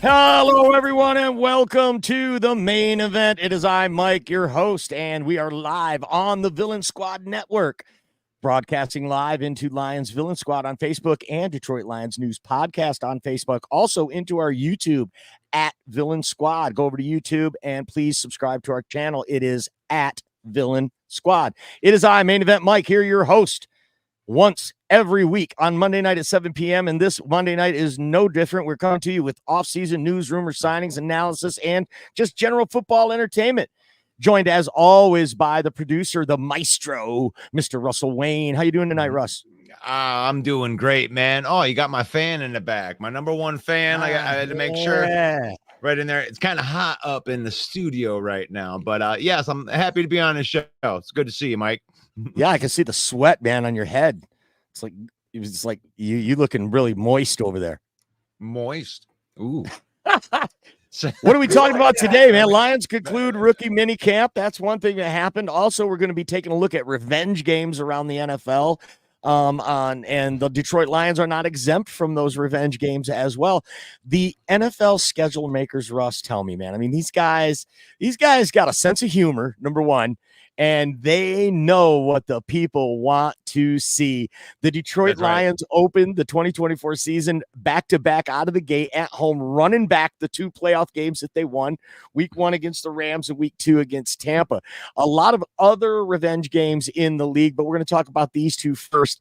Hello, everyone, and welcome to the main event. It is I, Mike, your host, and we are live on the Villain Squad Network, broadcasting live into Lions Villain Squad on Facebook and Detroit Lions News Podcast on Facebook, also into our YouTube at Villain Squad. Go over to YouTube and please subscribe to our channel. It is at Villain Squad. It is I, main event Mike, here, your host, once every week on Monday night at 7 p.m. And this Monday night is no different. We're coming to you with off-season news, rumors, signings, analysis, and just general football entertainment. Joined, as always, by the producer, the maestro, Mr. Russell Wayne. How you doing tonight, Russ? I'm doing great, man. Oh, you got my fan in the back. My number one fan. I had to make sure right in there. It's kind of hot up in the studio right now. But yes, I'm happy to be on the show. It's good to see you, Mike. Yeah, I can see the sweat, man, on your head. It's like you looking really moist over there. Moist. Ooh. What are we talking about today, man? Lions conclude rookie mini camp. That's one thing that happened. Also, we're going to be taking a look at revenge games around the NFL. And the Detroit Lions are not exempt from those revenge games as well. The NFL schedule makers, Russ, tell me, man. I mean, these guys got a sense of humor, number one, and they know what the people want to see. The Detroit Lions opened the 2024 season back-to-back out of the gate at home, running back the two playoff games that they won, week 1 against the Rams and week 2 against Tampa. A lot of other revenge games in the league, but we're going to talk about these two first.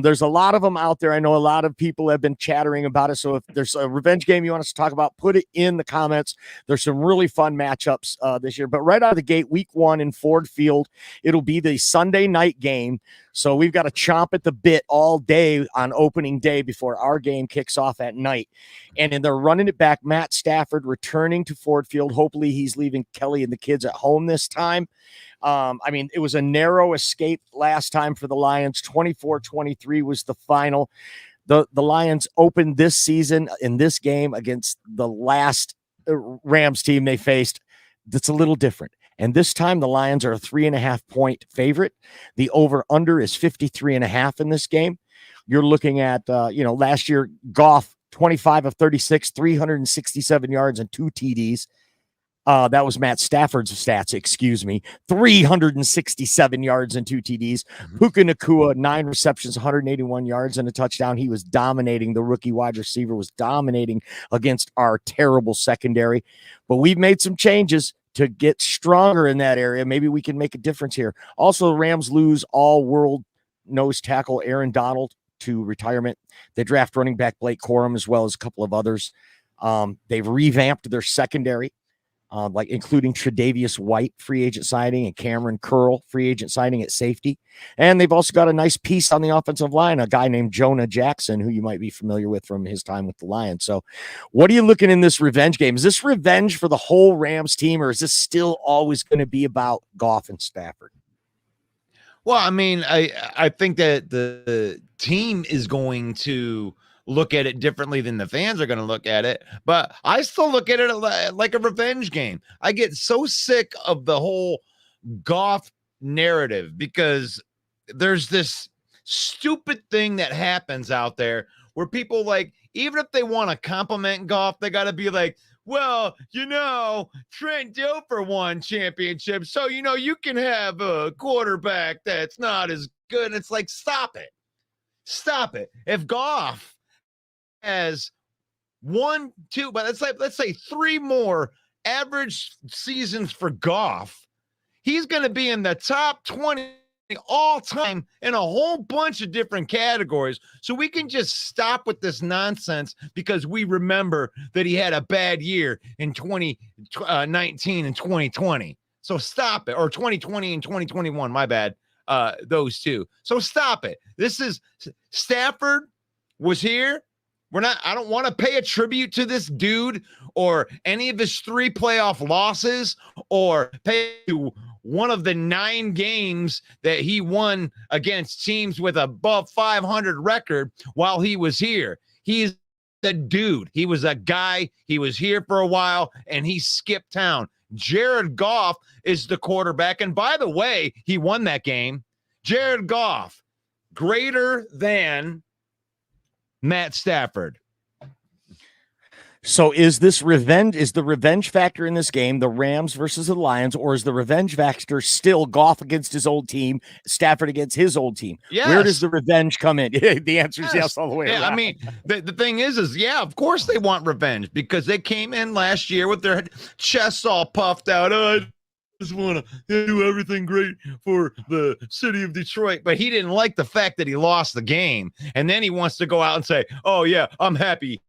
There's a lot of them out there. I know a lot of people have been chattering about it, so if there's a revenge game you want us to talk about, put it in the comments. There's some really fun matchups this year, but right out of the gate, week 1 in Ford Field, it'll be the Sunday night game. So we've got to chomp at the bit all day on opening day before our game kicks off at night. And then they're running it back. Matt Stafford returning to Ford Field. Hopefully he's leaving Kelly and the kids at home this time. I mean, it was a narrow escape last time for the Lions. 24-23 was the final. The Lions opened this season in this game against the last Rams team they faced. That's a little different. And this time the Lions are a 3.5 point favorite. The over under is 53.5 in this game. You're looking at, last year, Goff, 25 of 36, 367 yards and 2 TDs. That was Matt Stafford's stats, 367 yards and 2 TDs. Puka Nacua, 9 receptions, 181 yards and a touchdown. He was dominating. The rookie wide receiver was dominating against our terrible secondary. But we've made some changes to get stronger in that area. Maybe we can make a difference here. Also, the Rams lose all-world nose tackle Aaron Donald to retirement. They draft running back Blake Corum as well as a couple of others. They've revamped their secondary, including Tre'Davious White, free agent signing, and Cameron Curl, free agent signing at safety. And they've also got a nice piece on the offensive line, a guy named Jonah Jackson, who you might be familiar with from his time with the Lions. So what are you looking in this revenge game? Is this revenge for the whole Rams team, or is this still always going to be about Goff and Stafford? Well, I mean, I think that the team is going to look at it differently than the fans are going to look at it, but I still look at it like a revenge game. I get so sick of the whole Goff narrative because there's this stupid thing that happens out there where people, like, even if they want to compliment Goff, they got to be like, well, Trent Dilfer won championships, so, you can have a quarterback that's not as good. And it's like, stop it. If Goff has 1, 2, but let's say 3 more average seasons for Goff, he's going to be in the top 20 all time in a whole bunch of different categories. So we can just stop with this nonsense because we remember that he had a bad year in 2019 and 2020. So stop it. Or 2020 and 2021, my bad. Those two. So stop it. This is Stafford was here. I don't want to pay a tribute to this dude or any of his 3 playoff losses or pay to one of the 9 games that he won against teams with above 500 record while he was here. He's the dude. He was a guy. He was here for a while and he skipped town. Jared Goff is the quarterback. And by the way, he won that game. Jared Goff, greater than Matt Stafford. So is this revenge? Is the revenge factor in this game the Rams versus the Lions, or is the revenge factor still Goff against his old team, Stafford against his old team? Where does Yes. the revenge come in? The answer is yes all the way Yeah, around. I mean, the thing is, yeah, of course they want revenge because they came in last year with their chests all puffed out. Oh, I just want to do everything great for the city of Detroit. But he didn't like the fact that he lost the game. And then he wants to go out and say, oh, yeah, I'm happy.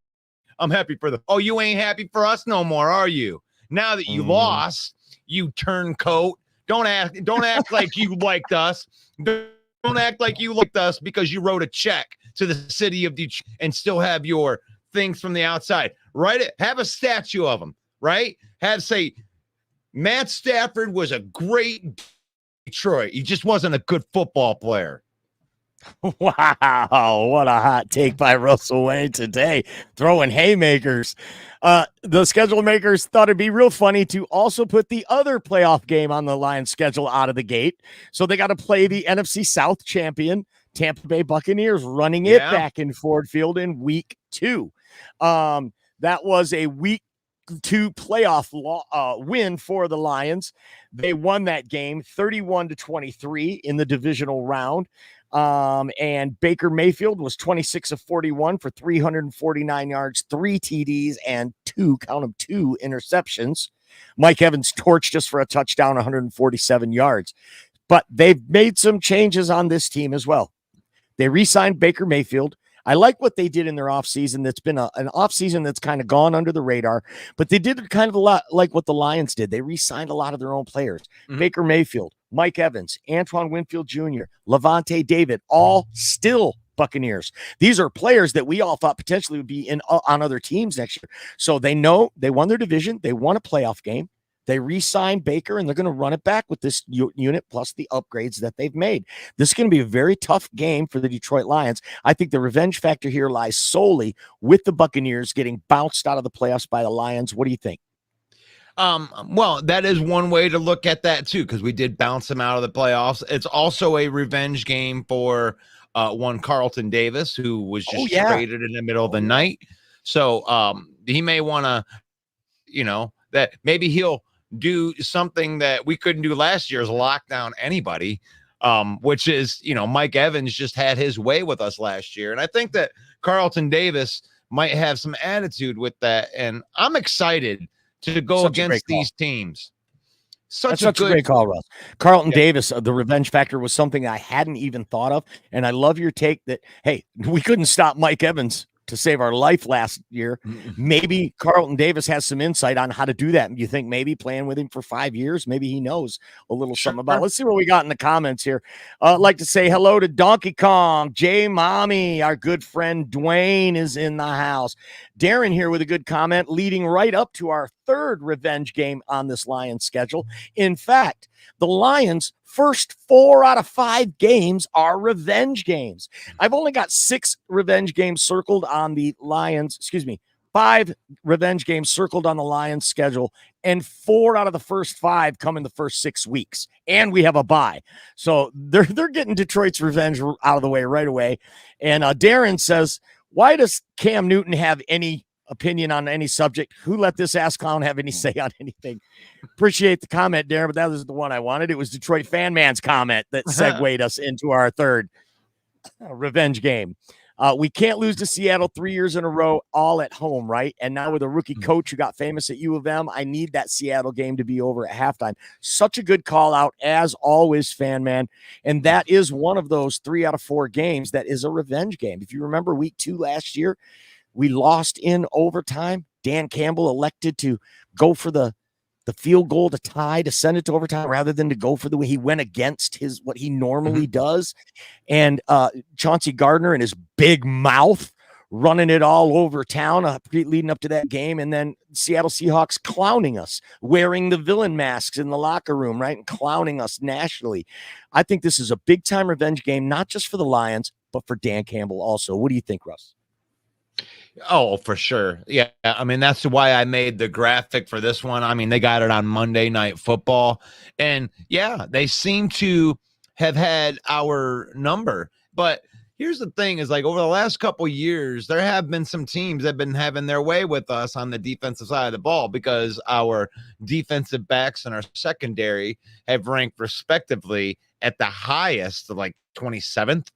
I'm happy for the. Oh, you ain't happy for us no more, are you? Now that you lost, you turncoat. Don't act like you liked us. Don't act like you liked us because you wrote a check to the city of Detroit and still have your things from the outside. Write it. Have a statue of him. Right. Have say Matt Stafford was a great Detroit. He just wasn't a good football player. Wow, what a hot take by Russell Wayne today, throwing haymakers. The schedule makers thought it'd be real funny to also put the other playoff game on the Lions schedule out of the gate. So they got to play the NFC South champion, Tampa Bay Buccaneers, running it back in Ford Field in week 2. That was a week 2 playoff win for the Lions. They won that game 31-23 in the divisional round. And Baker Mayfield was 26 of 41 for 349 yards, 3 TDs, and 2 interceptions. Mike Evans torched us for a touchdown, 147 yards. But they've made some changes on this team as well. They re-signed Baker Mayfield. I like what they did in their offseason. That's been an offseason that's kind of gone under the radar, but they did kind of a lot like what the Lions did. They re-signed a lot of their own players. Baker Mayfield, Mike Evans, Antoine Winfield Jr., Levante David, all still Buccaneers. These are players that we all thought potentially would be on other teams next year. So they know they won their division. They won a playoff game. They re-signed Baker, and they're going to run it back with this unit plus the upgrades that they've made. This is going to be a very tough game for the Detroit Lions. I think the revenge factor here lies solely with the Buccaneers getting bounced out of the playoffs by the Lions. What do you think? Well, that is one way to look at that too, because we did bounce them out of the playoffs. It's also a revenge game for one Carlton Davis, who was just traded in the middle of the night. So he may want to, that maybe he'll do something that we couldn't do last year's lockdown anybody, which is, Mike Evans just had his way with us last year. And I think that Carlton Davis might have some attitude with that. And I'm excited to go against these teams. Such a great call, Russ. Carlton Davis, the revenge factor was something I hadn't even thought of. And I love your take that, hey, we couldn't stop Mike Evans to save our life last year. Maybe Carlton Davis has some insight on how to do that. You think maybe playing with him for 5 years, maybe he knows a little something about it. Let's see what we got in the comments here. I'd like to say hello to Donkey Kong, J Mommy, our good friend Dwayne is in the house. Darren here with a good comment, leading right up to our 3rd revenge game on this Lions schedule. In fact, the Lions' first 4 out of 5 games are revenge games. I've only got 6 revenge games circled on the Lions, 5 revenge games circled on the Lions schedule, and 4 out of the first 5 come in the first 6 weeks. And we have a bye. So they're getting Detroit's revenge out of the way right away. And Darren says, why does Cam Newton have any opinion on any subject? Who let this ass clown have any say on anything? Appreciate the comment, Darren, but that was the one I wanted. It was Detroit Fan Man's comment that segued us into our 3rd revenge game. We can't lose to Seattle 3 years in a row, all at home, right? And now with a rookie coach who got famous at U of M, I need that Seattle game to be over at halftime. Such a good call out, as always, Fan Man. And that is one of those 3 out of 4 games that is a revenge game. If you remember week 2 last year, we lost in overtime. Dan Campbell elected to go for the field goal to tie, to send it to overtime, rather than to go for the way he went against what he normally does. And Chauncey Gardner and his big mouth running it all over town leading up to that game. And then Seattle Seahawks clowning us, wearing the villain masks in the locker room, right? And clowning us nationally. I think this is a big time revenge game, not just for the Lions, but for Dan Campbell also. What do you think, Russ? Oh, for sure. Yeah. I mean, that's why I made the graphic for this one. I mean, they got it on Monday Night Football. And yeah, they seem to have had our number. But, here's the thing is like over the last couple years, there have been some teams that have been having their way with us on the defensive side of the ball because our defensive backs and our secondary have ranked respectively at the highest, like 27th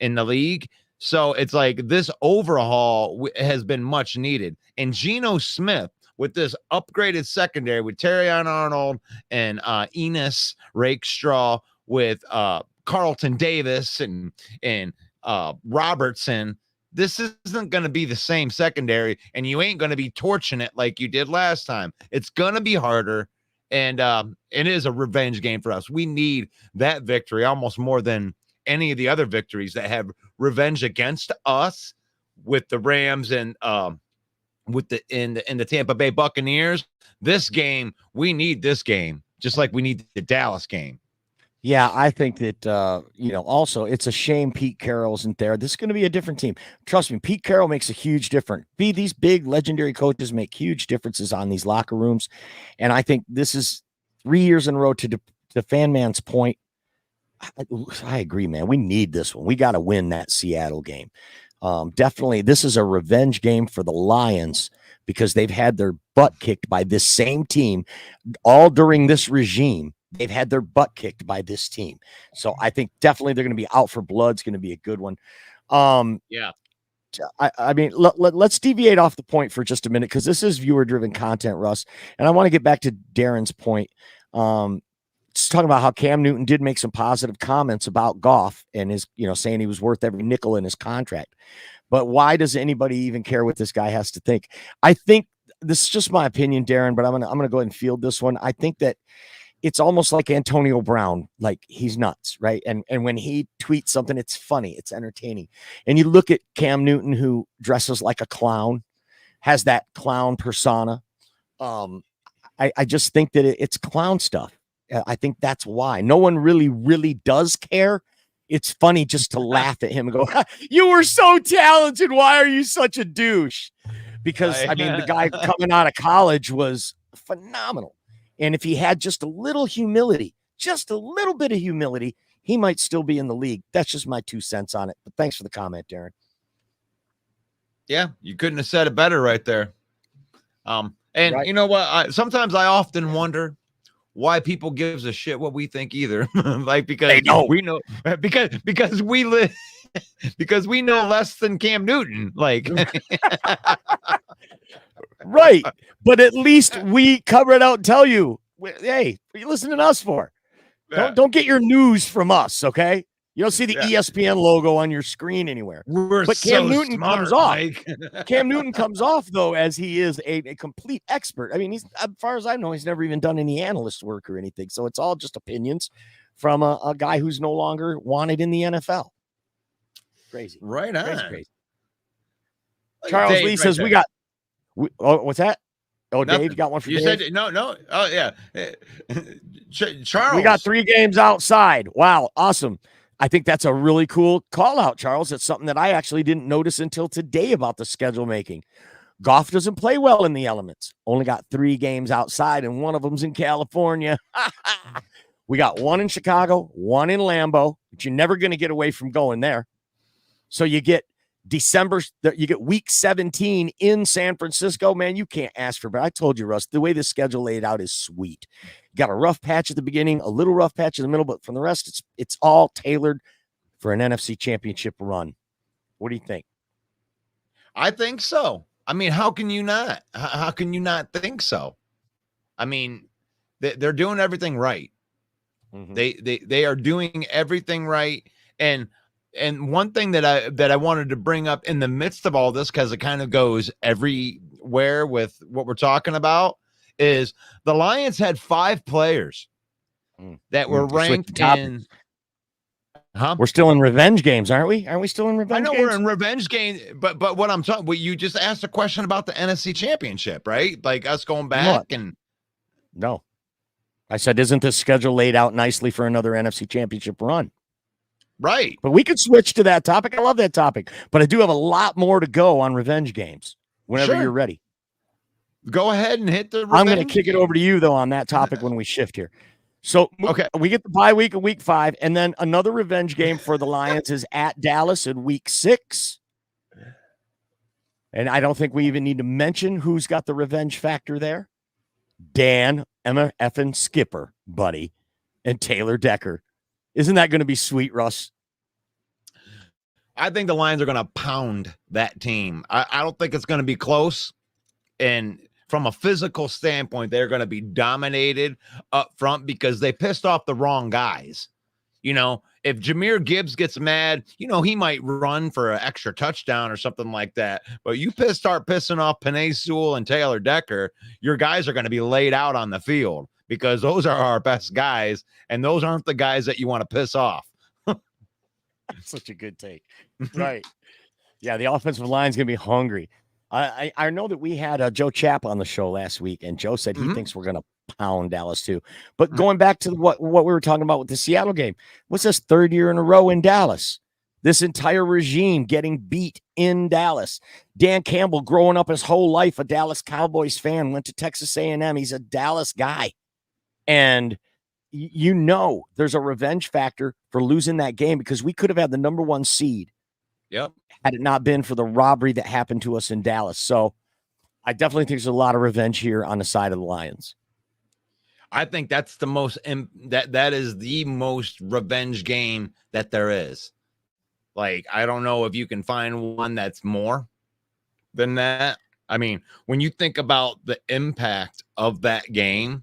in the league. So it's like this overhaul has been much needed. And Geno Smith with this upgraded secondary with Terrion Arnold and Enos Rakestraw with Carlton Davis and Robertson, this isn't going to be the same secondary, and you ain't going to be torching it like you did last time. It's going to be harder, and it is a revenge game for us. We need that victory almost more than any of the other victories that have revenge against us with the Rams and with the in the Tampa Bay Buccaneers. This game, we need this game just like we need the Dallas game. Yeah, I think that, also it's a shame Pete Carroll isn't there. This is going to be a different team. Trust me, Pete Carroll makes a huge difference. These big legendary coaches make huge differences on these locker rooms. And I think this is 3 years in a row to Fan Man's point. I agree, man. We need this one. We got to win that Seattle game. Definitely, this is a revenge game for the Lions because they've had their butt kicked by this same team all during this regime. They've had their butt kicked by this team. So I think definitely they're going to be out for blood. It's going to be a good one. Yeah. I mean, let's deviate off the point for just a minute because this is viewer-driven content, Russ. And I want to get back to Darren's point. Just talking about how Cam Newton did make some positive comments about Goff and his, saying he was worth every nickel in his contract. But why does anybody even care what this guy has to think? I think this is just my opinion, Darren, but I'm gonna go ahead and field this one. I think that it's almost like Antonio Brown, like he's nuts, right? And when he tweets something, it's funny, it's entertaining. And you look at Cam Newton, who dresses like a clown, has that clown persona. I just think that it's clown stuff. I think that's why no one really does care. It's funny just to laugh at him and go, "You were so talented. Why are you such a douche?" Because I mean, the guy coming out of college was phenomenal. And if he had just a little humility, just a little bit of humility, he might still be in the league. That's just my 2 cents on it. But thanks for the comment, Darren. Yeah, you couldn't have said it better right there. And right. You know what? Sometimes I often wonder why people gives a shit what we think either. Like because we know because we live because we know less than Cam Newton. Like right. But at least we cover it out and tell you, hey, what are you listening to us for? Yeah. Don't get your news from us, okay? You don't see the ESPN logo on your screen anywhere. But Cam Newton comes off. Cam Newton comes off, though, as he is a complete expert. I mean, he's, as far as I know, he's never even done any analyst work or anything. So it's all just opinions from a guy who's no longer wanted in the NFL. Crazy. Right on. Crazy. Charles Lee says we got what's that? Oh, nothing. Dave, you got one for you? Dave? Said no. Oh, yeah. Charles. We got 3 games outside. Wow. Awesome. I think that's a really cool call out, Charles. It's something that I actually didn't notice until today about the schedule making. Goff doesn't play well in the elements. Only got 3 games outside, and one of them's in California. We got 1 in Chicago, 1 in Lambeau, but you're never going to get away from going there. So you get you get week 17 in San Francisco. Man, you can't ask for, but I told you, Russ, the way the schedule laid out is sweet. You got a rough patch at the beginning, a little rough patch in the middle, but from the rest, it's all tailored for an NFC championship run. What do you think? I think so. I mean, how can you not? How can you not think so? I mean, they're doing everything right. Mm-hmm. They are doing everything right. And one thing that I wanted to bring up in the midst of all this, because it kind of goes everywhere with what we're talking about, is the Lions had 5 players that were ranked in. Huh? We're still in revenge games, aren't we? Aren't we still in revenge games? I know we're in revenge games, but what I'm talking, you just asked a question about the NFC Championship, right? Like us going back and. No, I said, isn't this schedule laid out nicely for another NFC Championship run? Right. But we could switch to that topic. I love that topic. But I do have a lot more to go on revenge games whenever you're ready. Go ahead and hit the revenge. I'm going to kick it over to you, though, on that topic when we shift here. So Okay. we get the bye week in week 5, and then another revenge game for the Lions is at Dallas in week 6. And I don't think we even need to mention who's got the revenge factor there. Dan, Emma effing Skipper, buddy, and Taylor Decker. Isn't that going to be sweet, Russ? I think the Lions are going to pound that team. I don't think it's going to be close. And from a physical standpoint, they're going to be dominated up front because they pissed off the wrong guys. You know, if Jahmyr Gibbs gets mad, you know, he might run for an extra touchdown or something like that. But you start pissing off Penei Sewell and Taylor Decker, your guys are going to be laid out on the field because those are our best guys, and those aren't the guys that you want to piss off. Such a good take. Right. Yeah, the offensive line's going to be hungry. I know that we had Joe Chapp on the show last week, and Joe said he thinks we're going to pound Dallas too. But going back to what we were talking about with the Seattle game, what's this 3rd year in a row in Dallas? This entire regime getting beat in Dallas. Dan Campbell, growing up his whole life a Dallas Cowboys fan, went to Texas A&M. He's a Dallas guy. And you know there's a revenge factor for losing that game because we could have had the number 1 seed. Yep. Had it not been for the robbery that happened to us in Dallas. So I definitely think there's a lot of revenge here on the side of the Lions. I think that's the most that is the most revenge game that there is. Like, I don't know if you can find one that's more than that. I mean, when you think about the impact of that game,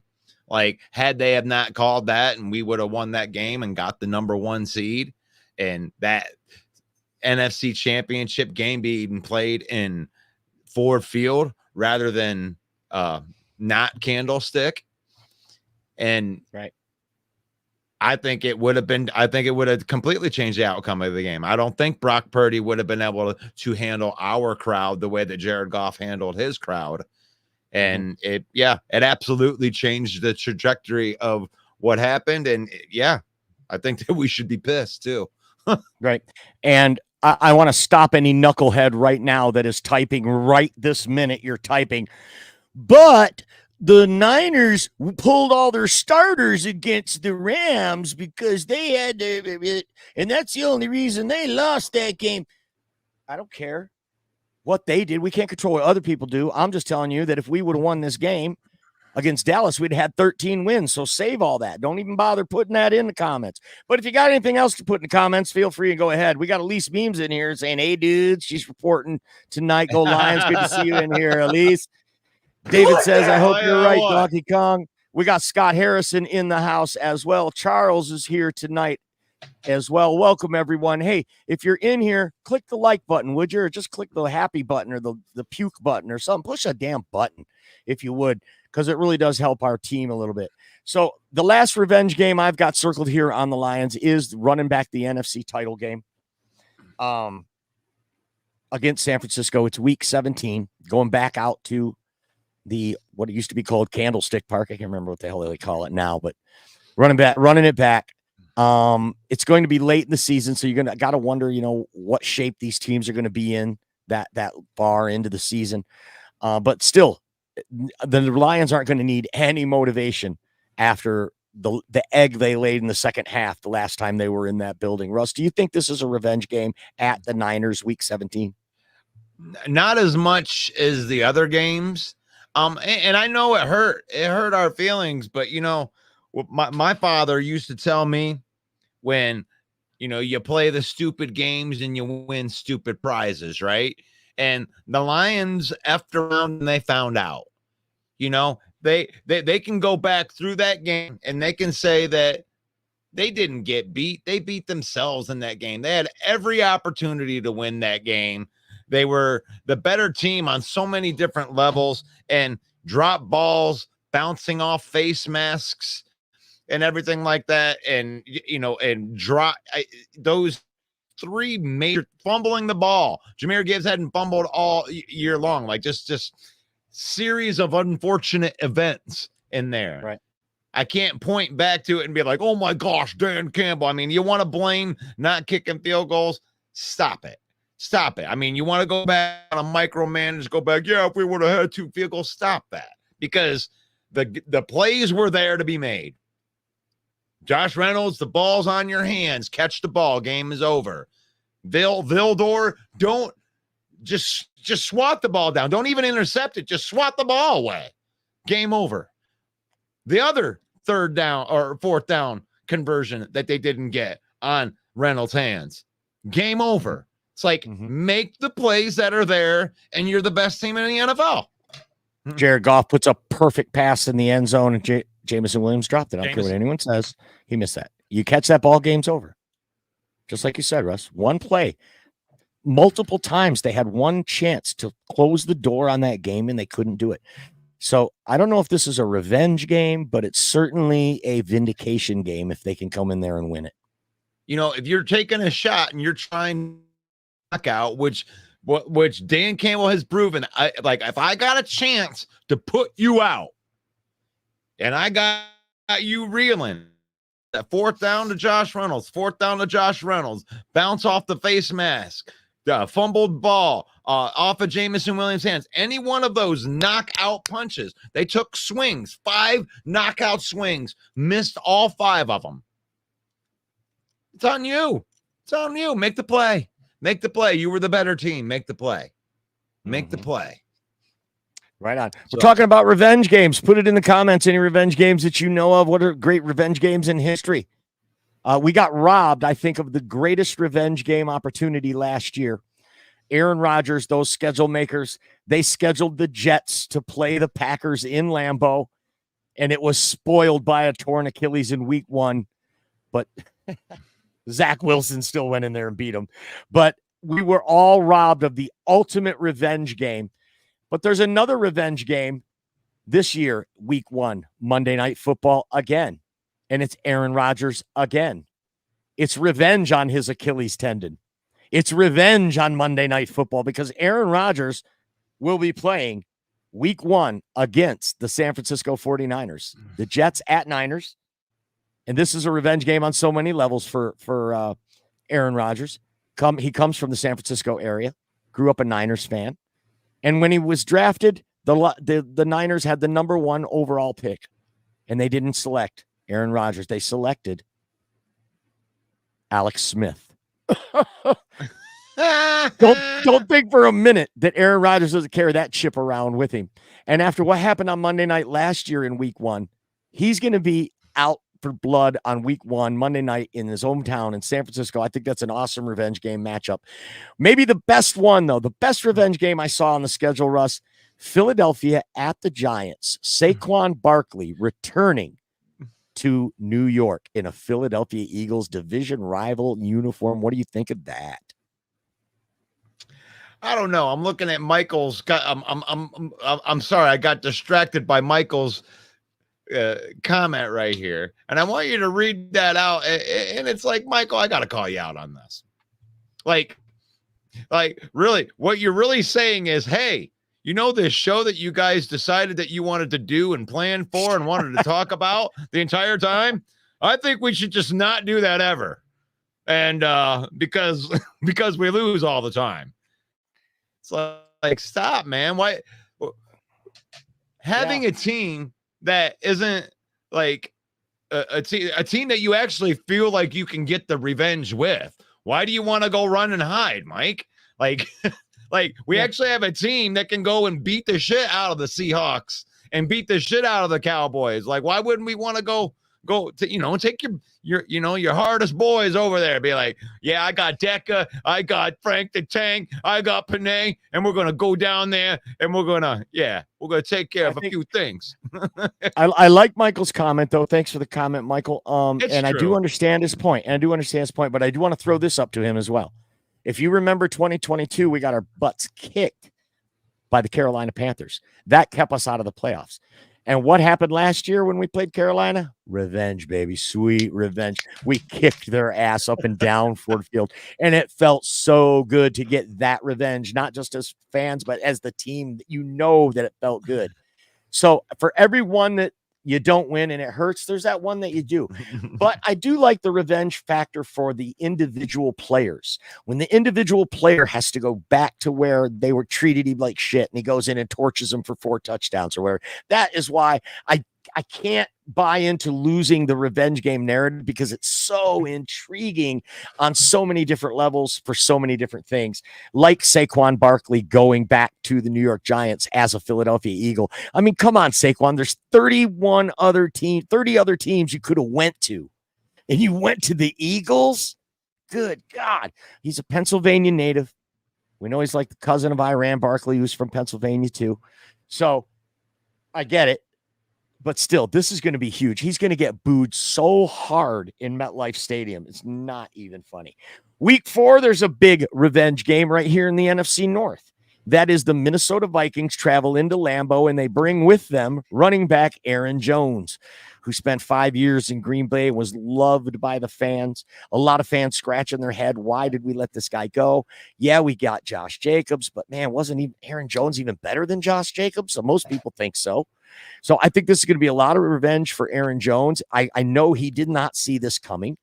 like, had they have not called that and we would have won that game and got the number 1 seed, and that NFC championship game being played in Ford Field rather than not Candlestick. And right. I think it would have completely changed the outcome of the game. I don't think Brock Purdy would have been able to handle our crowd the way that Jared Goff handled his crowd. And it absolutely changed the trajectory of what happened. And I think that we should be pissed too. Right. And I want to stop any knucklehead right now that is typing right this minute. You're typing, but the Niners pulled all their starters against the Rams because they had to, and that's the only reason they lost that game. I don't care what they did. We can't control what other people do. I'm just telling you that if we would have won this game against Dallas, we'd had 13 wins. So save all that. Don't even bother putting that in the comments. But if you got anything else to put in the comments, feel free and go ahead. We got Elise Beams in here saying, "Hey, dudes, she's reporting tonight. Go Lions. Good to see you in here, Elise." David says, "I hope you're right, Donkey Kong." We got Scott Harrison in the house as well. Charles is here tonight as well. Welcome, everyone. Hey, if you're in here, click the like button, would you? Or just click the happy button or the puke button or something. Push a damn button if you would, because it really does help our team a little bit. So the last revenge game I've got circled here on the Lions is running back the NFC title game against San Francisco. It's week 17, going back out to what it used to be called Candlestick Park. I can't remember what the hell they call it now, but running it back. It's going to be late in the season, so you're got to wonder, what shape these teams are going to be in that far into the season. But still, the Lions aren't going to need any motivation after the egg they laid in the second half the last time they were in that building. Russ, do you think this is a revenge game at the Niners week 17? Not as much as the other games. And I know it hurt our feelings, but my father used to tell me, when you play the stupid games and you win stupid prizes, right? And the Lions effed around and they found out. They can go back through that game and they can say that they didn't get beat. They beat themselves in that game. They had every opportunity to win that game. They were the better team on so many different levels, and drop balls, bouncing off face masks and everything like that. And, those 3 major fumbling the ball. Jahmyr Gibbs hadn't fumbled all year long. Like just series of unfortunate events in there. Right. I can't point back to it and be like, "Oh my gosh, Dan Campbell." I mean, you want to blame not kicking field goals? Stop it. I mean, you want to go back on a micromanage, go back. Yeah, if we would have had 2 field goals, stop that, because the plays were there to be made. Josh Reynolds, the ball's on your hands. Catch the ball. Game is over. Vildor, don't just swat the ball down. Don't even intercept it. Just swat the ball away. Game over. The other third down or fourth down conversion that they didn't get on Reynolds' hands. Game over. It's like, make the plays that are there, and you're the best team in the NFL. Jared Goff puts a perfect pass in the end zone, and Jameson Williams dropped it. I don't care what anyone says. He missed that. You catch that ball, game's over. Just like you said, Russ. One play. Multiple times they had one chance to close the door on that game, and they couldn't do it. So I don't know if this is a revenge game, but it's certainly a vindication game if they can come in there and win it. You know, if you're taking a shot and you're trying to knock out, which Dan Campbell has proven, if I got a chance to put you out and I got you reeling, that fourth down to Josh Reynolds, bounce off the face mask, fumbled ball off of Jameson Williams' hands. Any one of those knockout punches, they took swings, 5 knockout swings, missed all 5 of them. It's on you. It's on you. Make the play. Make the play. You were the better team. Make the play. Make the play. Right on. We're talking about revenge games. Put it in the comments. Any revenge games that you know of? What are great revenge games in history? We got robbed, I think, of the greatest revenge game opportunity last year. Aaron Rodgers, those schedule makers, they scheduled the Jets to play the Packers in Lambeau, and it was spoiled by a torn Achilles in week 1. But Zach Wilson still went in there and beat him. But we were all robbed of the ultimate revenge game. But there's another revenge game this year, week 1, Monday Night Football again. And it's Aaron Rodgers again. It's revenge on his Achilles tendon. It's revenge on Monday Night Football because Aaron Rodgers will be playing week 1 against the San Francisco 49ers. The Jets at Niners. And this is a revenge game on so many levels for Aaron Rodgers. He comes from the San Francisco area, grew up a Niners fan. And when he was drafted, the Niners had the number 1 overall pick, and they didn't select Aaron Rodgers. They selected Alex Smith. Don't think for a minute that Aaron Rodgers doesn't carry that chip around with him. And after what happened on Monday night last year in week 1, he's going to be out for blood on week 1, Monday night in his hometown in San Francisco. I think that's an awesome revenge game matchup. Maybe the best one, though, the best revenge game I saw on the schedule, Russ, Philadelphia at the Giants. Saquon Barkley returning to New York in a Philadelphia Eagles division rival uniform. What do you think of that? I don't know. I'm looking at Michael's. I'm sorry. I got distracted by Michael's comment right here, and I want you to read that out. And it's like, Michael, I got to call you out on this. Like really, what you're really saying is, hey, you know, this show that you guys decided that you wanted to do and plan for and wanted to talk about the entire time, I think we should just not do that ever. And because we lose all the time. It's like, stop, man. Why having a team that isn't like a team that you actually feel like you can get the revenge with? Why do you want to go run and hide, Mike? Like we actually have a team that can go and beat the shit out of the Seahawks and beat the shit out of the Cowboys. Like, why wouldn't we want to go to, you know, take your hardest boys over there, be like, yeah, I got Deca, I got Frank the Tank, I got Panay, and we're gonna go down there and we're gonna take care of a few things. I like Michael's comment, though. Thanks for the comment, Michael. It's and true. I do understand his point, but I do want to throw this up to him as well. If you remember 2022, we got our butts kicked by the Carolina Panthers. That kept us out of the playoffs. And what happened last year when we played Carolina? Revenge, baby. Sweet revenge. We kicked their ass up and down Ford Field. And it felt so good to get that revenge, not just as fans, but as the team. You know that it felt good. So for everyone that you don't win and it hurts, there's that one that you do. But I do like the revenge factor for the individual players. When the individual player has to go back to where they were treated him like shit and he goes in and torches them for 4 touchdowns or whatever. That is why I I can't buy into losing the revenge game narrative because it's so intriguing on so many different levels for so many different things, like Saquon Barkley going back to the New York Giants as a Philadelphia Eagle. I mean, come on, Saquon, there's 30 other teams you could have went to, and you went to the Eagles. Good God. He's a Pennsylvania native. We know he's like the cousin of Iran Barkley, who's from Pennsylvania too. So I get it. But still, this is going to be huge. He's going to get booed so hard in MetLife Stadium. It's not even funny. Week 4, there's a big revenge game right here in the NFC North. That is the Minnesota Vikings travel into Lambeau, and they bring with them running back Aaron Jones, who spent 5 years in Green Bay and was loved by the fans. A lot of fans scratching their head. Why did we let this guy go? Yeah, we got Josh Jacobs, but man, wasn't even Aaron Jones even better than Josh Jacobs? So most people think so. So I think this is going to be a lot of revenge for Aaron Jones. I know he did not see this coming.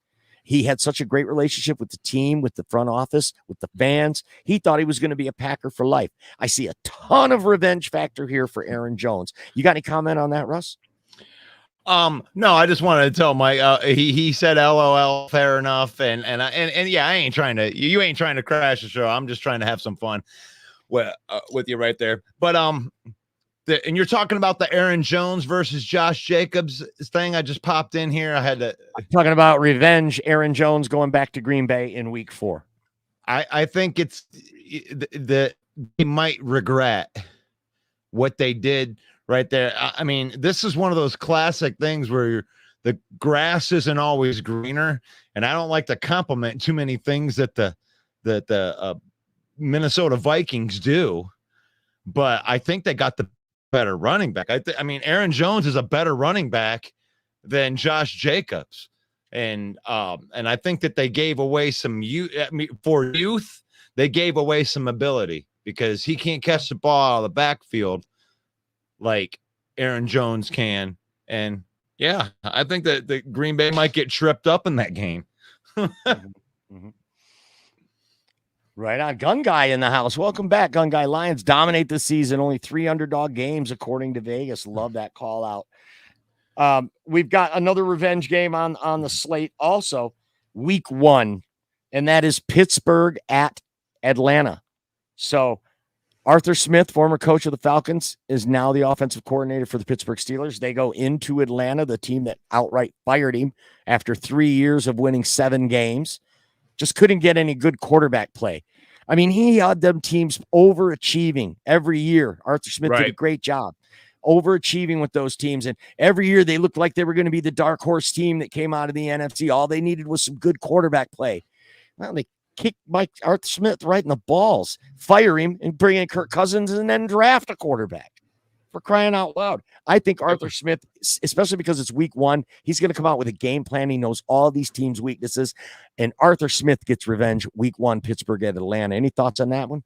He had such a great relationship with the team, with the front office, with the fans. He thought he was going to be a Packer for life. I see a ton of revenge factor here for Aaron Jones. You got any comment on that, Russ? No, I just wanted to tell Mike, he said LOL, fair enough. And yeah, I ain't trying to, you ain't trying to crash the show. I'm just trying to have some fun with you right there. But, and you're talking about the Aaron Jones versus Josh Jacobs thing. I just popped in here. I'm talking about revenge. Aaron Jones going back to Green Bay in week 4. I think it's that they might regret what they did right there. I mean, this is one of those classic things where the grass isn't always greener, and I don't like to compliment too many things that the Minnesota Vikings do, but I think they got the better running back. I mean, Aaron Jones is a better running back than Josh Jacobs. And I think that they gave away some for youth, they gave away some ability because he can't catch the ball out of the backfield like Aaron Jones can. And yeah, I think that the Green Bay might get tripped up in that game. Mm-hmm. Right on. Gun Guy in the house. Welcome back, Gun Guy. Lions dominate this season. Only 3 underdog games, according to Vegas. Love that call out. We've got another revenge game on the slate also, week 1, and that is Pittsburgh at Atlanta. So Arthur Smith, former coach of the Falcons, is now the offensive coordinator for the Pittsburgh Steelers. They go into Atlanta, the team that outright fired him after 3 years of winning 7 games. Just couldn't get any good quarterback play. I mean, he had them teams overachieving every year. Arthur Smith did a great job overachieving with those teams. And every year they looked like they were going to be the dark horse team that came out of the NFC. All they needed was some good quarterback play. Well, they kicked Arthur Smith right in the balls, fire him, and bring in Kirk Cousins and then draft a quarterback. For crying out loud. I think Arthur Smith, especially because it's week 1, he's going to come out with a game plan. He knows all these teams' weaknesses, and Arthur Smith gets revenge week 1, Pittsburgh at Atlanta. Any thoughts on that one?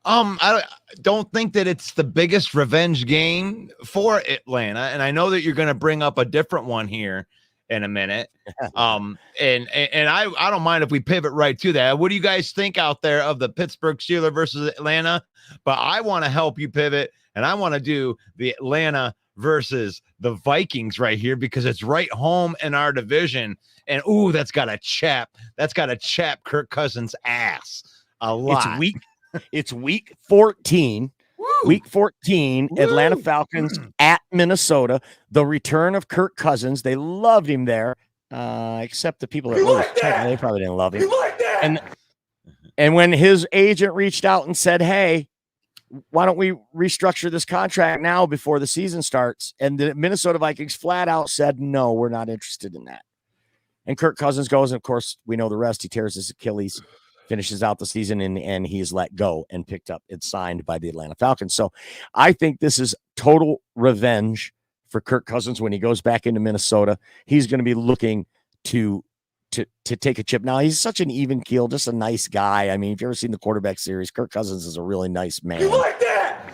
I don't think that it's the biggest revenge game for Atlanta, and I know that you're going to bring up a different one here in a minute. And I don't mind if we pivot right to that. What do you guys think out there of the Pittsburgh Steelers versus Atlanta? But I want to help you pivot, and I want to do the Atlanta versus the Vikings right here because it's right home in our division. And that's got to chap Kirk Cousins' ass a lot. It's week 14. Woo! Week 14, Woo! Atlanta Falcons at Minnesota. The return of Kirk Cousins. They loved him there, except the people that they probably didn't love him. And when his agent reached out and said, "Hey, why don't we restructure this contract now before the season starts?" And the Minnesota Vikings flat out said, "No, we're not interested in that." And Kirk Cousins goes, and of course, we know the rest. He tears his Achilles, finishes out the season, and he is let go and picked up and signed by the Atlanta Falcons. So I think this is total revenge for Kirk Cousins when he goes back into Minnesota. He's going to be looking to take a chip. Now, he's such an even keel, just a nice guy. I mean, if you've ever seen the quarterback series, Kirk Cousins is a really nice man. You like that?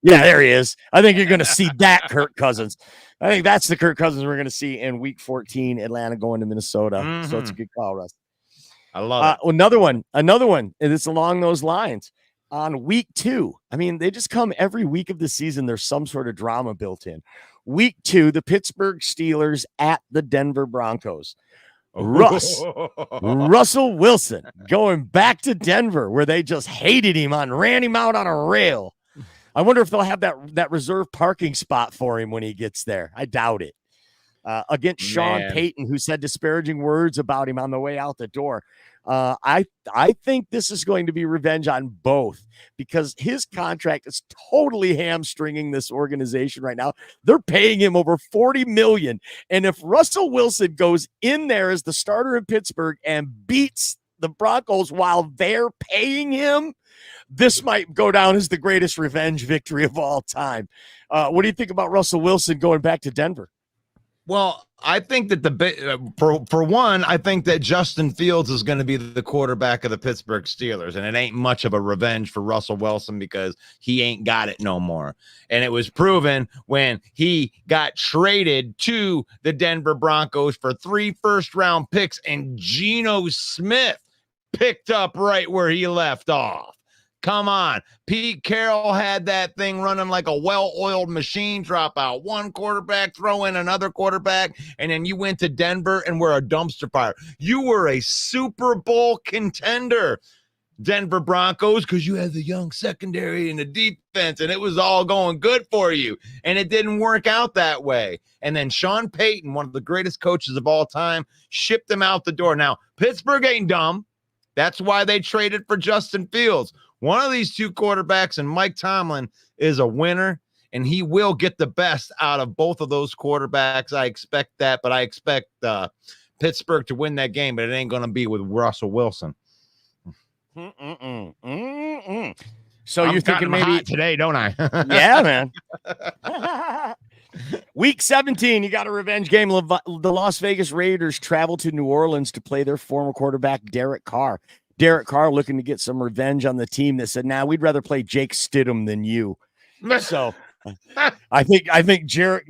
There he is. I think you're going to see that Kirk Cousins. I think that's the Kirk Cousins we're going to see in week 14, Atlanta going to Minnesota. Mm-hmm. So it's a good call, Russ. I love it. Another one, and it's along those lines. on week 2. I mean, they just come every week of the season. There's some sort of drama built in. Week 2, the Pittsburgh Steelers at the Denver Broncos. Russell Wilson going back to Denver where they just hated him ran him out on a rail. I wonder if they'll have that reserved parking spot for him when he gets there. I doubt it. Against Sean Payton, who said disparaging words about him on the way out the door. I think this is going to be revenge on both because his contract is totally hamstringing this organization right now. They're paying him over $40 million. And if Russell Wilson goes in there as the starter in Pittsburgh and beats the Broncos while they're paying him, this might go down as the greatest revenge victory of all time. What do you think about Russell Wilson going back to Denver? Well, I think that for one, I think that Justin Fields is going to be the quarterback of the Pittsburgh Steelers, and it ain't much of a revenge for Russell Wilson because he ain't got it no more. And it was proven when he got traded to the Denver Broncos for 3 first-round picks, and Geno Smith picked up right where he left off. Come on. Pete Carroll had that thing running like a well-oiled machine, drop out one quarterback, throw in another quarterback, and then you went to Denver and were a dumpster fire. You were a Super Bowl contender, Denver Broncos, because you had the young secondary and the defense, and it was all going good for you, and it didn't work out that way. And then Sean Payton, one of the greatest coaches of all time, shipped them out the door. Now, Pittsburgh ain't dumb. That's why they traded for Justin Fields. One of these 2 quarterbacks, and Mike Tomlin is a winner, and he will get the best out of both of those quarterbacks. I expect that, but I expect Pittsburgh to win that game, but it ain't going to be with Russell Wilson. So you're thinking maybe today, don't I? Yeah, man. Week 17, you got a revenge game. The Las Vegas Raiders travel to New Orleans to play their former quarterback, Derek Carr. Derek Carr looking to get some revenge on the team that said, "Nah, we'd rather play Jake Stidham than you." So I think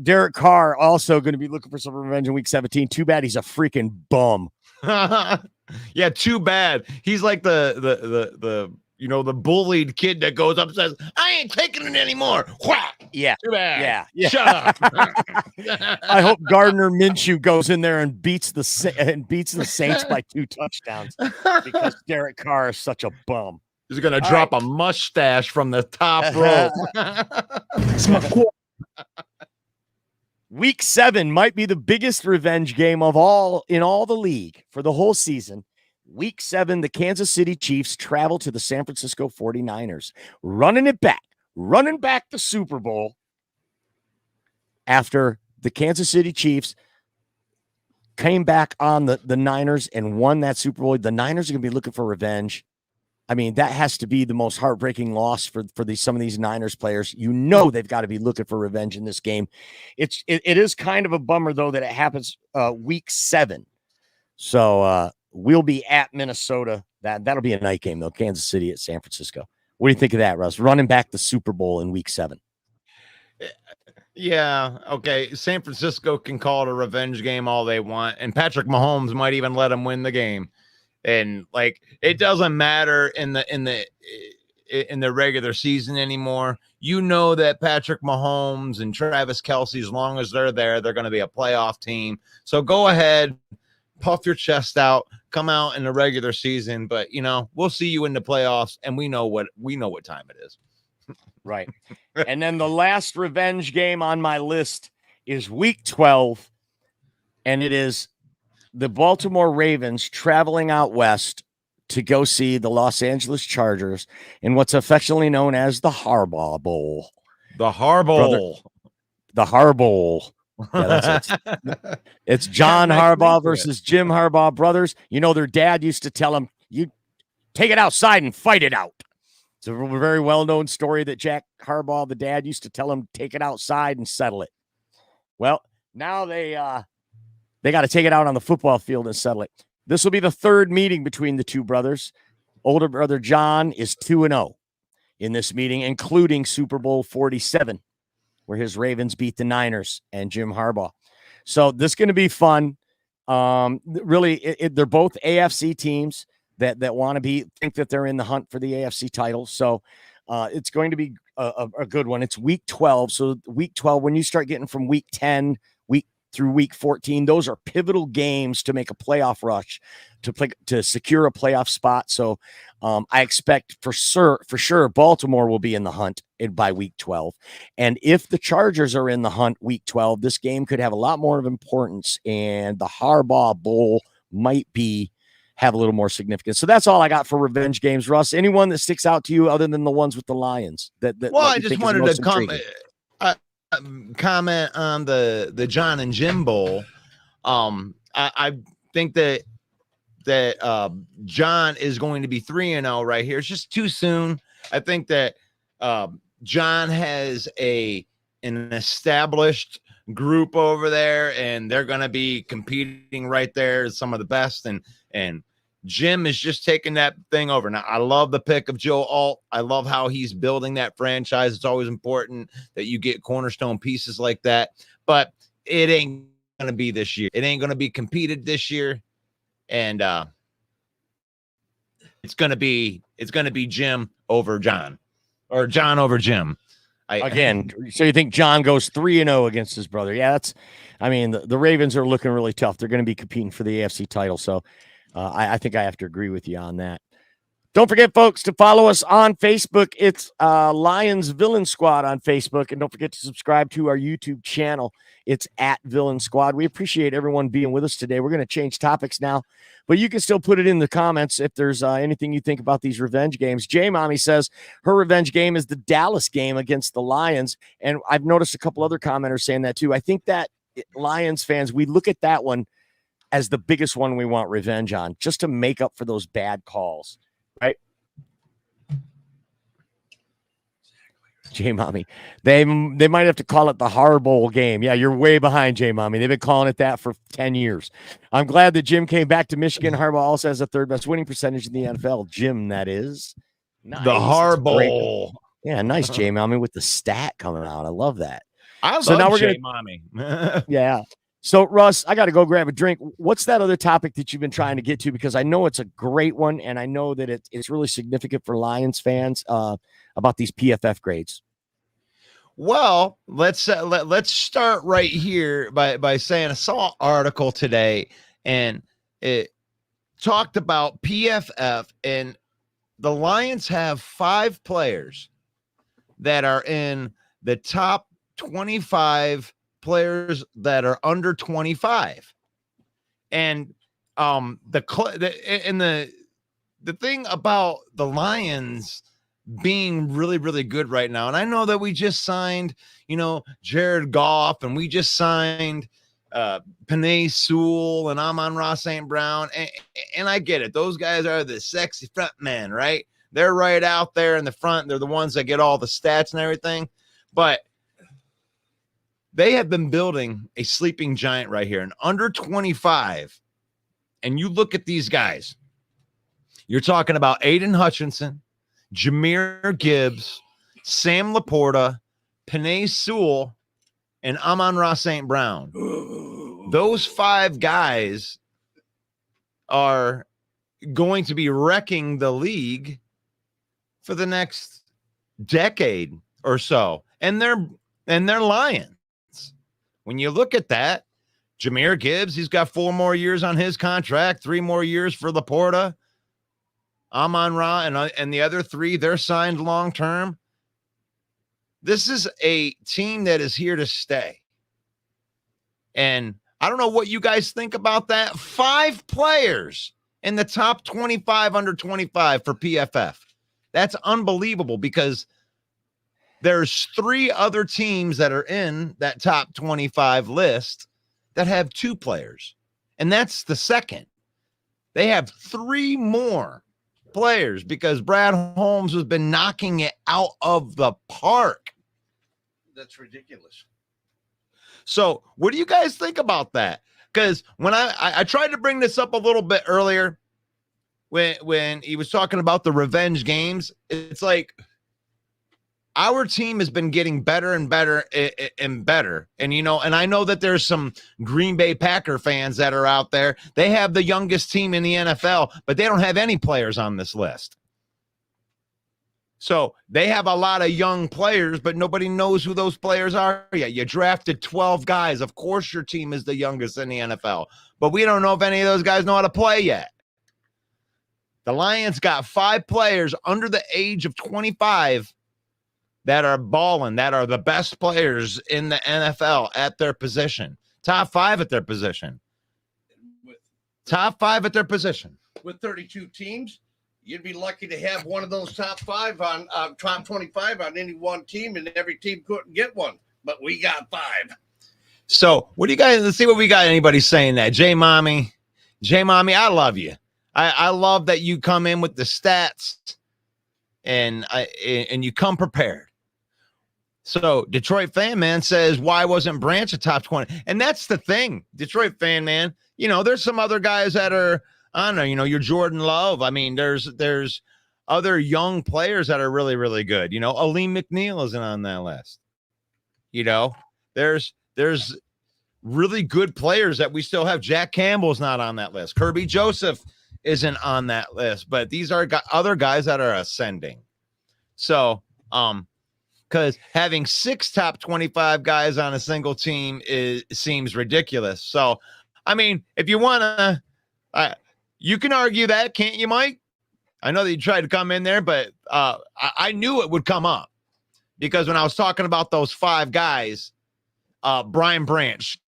Derek Carr also going to be looking for some revenge in week 17. Too bad he's a freaking bum. Yeah, too bad. He's like the bullied kid that goes up and says, "I ain't taking it anymore." Whack. Yeah. Too bad. Yeah. Shut up. I hope Gardner Minshew goes in there and beats the Saints by 2 touchdowns because Derek Carr is such a bum. He's going to drop a mustache from the top rope. Week 7 might be the biggest revenge game of all in all the league for the whole season. Week 7, the Kansas City Chiefs travel to the San Francisco 49ers, running back the Super Bowl after the Kansas City Chiefs came back on the Niners and won that Super Bowl. The Niners are going to be looking for revenge. I mean, that has to be the most heartbreaking loss for some of these Niners players. You know they've got to be looking for revenge in this game. It is kind of a bummer, though, that it happens week 7. So we'll be at Minnesota. That'll be a night game, though. Kansas City at San Francisco. What do you think of that, Russ? Running back the Super Bowl in week 7. Yeah, okay. San Francisco can call it a revenge game all they want, and Patrick Mahomes might even let them win the game. And like, it doesn't matter in the regular season anymore. You know that Patrick Mahomes and Travis Kelce, as long as they're there, they're going to be a playoff team. So go ahead, puff your chest out, come out in the regular season, but we'll see you in the playoffs, and we know what time it is. Right. And then the last revenge game on my list is week 12, and it is the Baltimore Ravens traveling out west to go see the Los Angeles Chargers in what's affectionately known as the Harbaugh Bowl. The Harbaugh. The Harbaugh. Yeah, that's it. It's John Harbaugh versus Jim Harbaugh brothers. Their dad used to tell them, "You take it outside and fight it out." It's a very well-known story that Jack Harbaugh, the dad, used to tell him, "Take it outside and settle it." Well, now they got to take it out on the football field and settle it. This will be the 3rd meeting between the two brothers. Older brother John is 2-0 in this meeting, including Super Bowl 47, where his Ravens beat the Niners and Jim Harbaugh. So this is going to be fun. Really, they're both AFC teams. that want to think that they're in the hunt for the AFC title. So it's going to be a good one. It's week 12. So week 12, when you start getting from week 10, week through week 14, those are pivotal games to make a playoff rush to secure a playoff spot. So I expect for sure Baltimore will be in the hunt by week 12. And if the Chargers are in the hunt week 12, this game could have a lot more of importance, and the Harbaugh Bowl might have a little more significance. So that's all I got for revenge games. Russ, anyone that sticks out to you other than the ones with the Lions? I just wanted to comment on the John and Jim Bowl. I think that John is going to be 3-0 right here. It's just too soon. I think that John has an established group over there, and they're going to be competing right there as some of the best. And Jim is just taking that thing over. Now, I love the pick of Joe Alt. I love how he's building that franchise. It's always important that you get cornerstone pieces like that, but it ain't going to be this year. It ain't going to be competed this year. And it's going to be Jim over John, or John over Jim. So you think John goes 3-0 against his brother? Yeah, the Ravens are looking really tough. They're going to be competing for the AFC title. So I think I have to agree with you on that. Don't forget, folks, to follow us on Facebook. It's Lions Villain Squad on Facebook. And don't forget to subscribe to our YouTube channel. It's at Villain Squad. We appreciate everyone being with us today. We're going to change topics now, but you can still put it in the comments if there's anything you think about these revenge games. J Mommy says her revenge game is the Dallas game against the Lions. And I've noticed a couple other commenters saying that too. I think that Lions fans, we look at that one as the biggest one we want revenge on, just to make up for those bad calls. Right? J Mommy. They might have to call it the Harbaugh game. Yeah, you're way behind, J Mommy. They've been calling it that for 10 years. I'm glad that Jim came back to Michigan. Harbaugh also has the third best winning percentage in the NFL. Jim, that is. Nice. The Harbaugh. Yeah, nice, J Mommy, with the stat coming out. I love that. I love J Mommy. Yeah. So, Russ, I got to go grab a drink. What's that other topic that you've been trying to get to? Because I know it's a great one, and I know that it's really significant for Lions fans about these PFF grades. Well, let's start right here by saying I saw an article today, and it talked about PFF, and the Lions have 5 players that are in the top 25 players that are under 25. And the thing about the Lions being really, really good right now, and I know that we just signed, Jared Goff, and we just signed Penei Sewell and Amon-Ra St. Brown, and I get it. Those guys are the sexy front men, right? They're right out there in the front. They're the ones that get all the stats and everything, but they have been building a sleeping giant right here. And under 25, and you look at these guys, you're talking about Aiden Hutchinson, Jahmyr Gibbs, Sam Laporta, Penei Sewell, and Amon-Ra St. Brown. Those 5 guys are going to be wrecking the league for the next decade or so. And they're Lions. When you look at that, Jahmyr Gibbs, he's got 4 more years on his contract, 3 more years for Laporta. Amon-Ra and the other 3, they're signed long-term. This is a team that is here to stay. And I don't know what you guys think about that. 5 players in the top 25 under 25 for PFF. That's unbelievable, because there's 3 other teams that are in that top 25 list that have 2 players. And that's the second. They have 3 more players because Brad Holmes has been knocking it out of the park. That's ridiculous. So what do you guys think about that? Because when I tried to bring this up a little bit earlier, when he was talking about the revenge games, it's like, our team has been getting better and better and better. And, and I know that there's some Green Bay Packer fans that are out there. They have the youngest team in the NFL, but they don't have any players on this list. So they have a lot of young players, but nobody knows who those players are yet. You drafted 12 guys. Of course, your team is the youngest in the NFL, but we don't know if any of those guys know how to play yet. The Lions got 5 players under the age of 25 that are balling, that are the best players in the NFL at their position. Top 5 at their position. Top 5 at their position. With 32 teams, you'd be lucky to have one of those top 5 on top 25 on any one team, and every team couldn't get one. But we got 5. So what do you guys, let's see what we got. Anybody saying that? J Mommy, I love you. I love that you come in with the stats and you come prepared. So Detroit Fan Man says, why wasn't Branch a top 20? And that's the thing, Detroit Fan Man, there's some other guys that are, I don't know, your Jordan Love. I mean, there's other young players that are really, really good. Aleem McNeil isn't on that list. There's really good players that we still have. Jack Campbell's not on that list. Kirby Joseph isn't on that list, but these are other guys that are ascending. So, because having 6 top 25 guys on a single team seems ridiculous. So, I mean, if you want to, you can argue that, can't you, Mike? I know that you tried to come in there, but I knew it would come up because when I was talking about those 5 guys, Brian Branch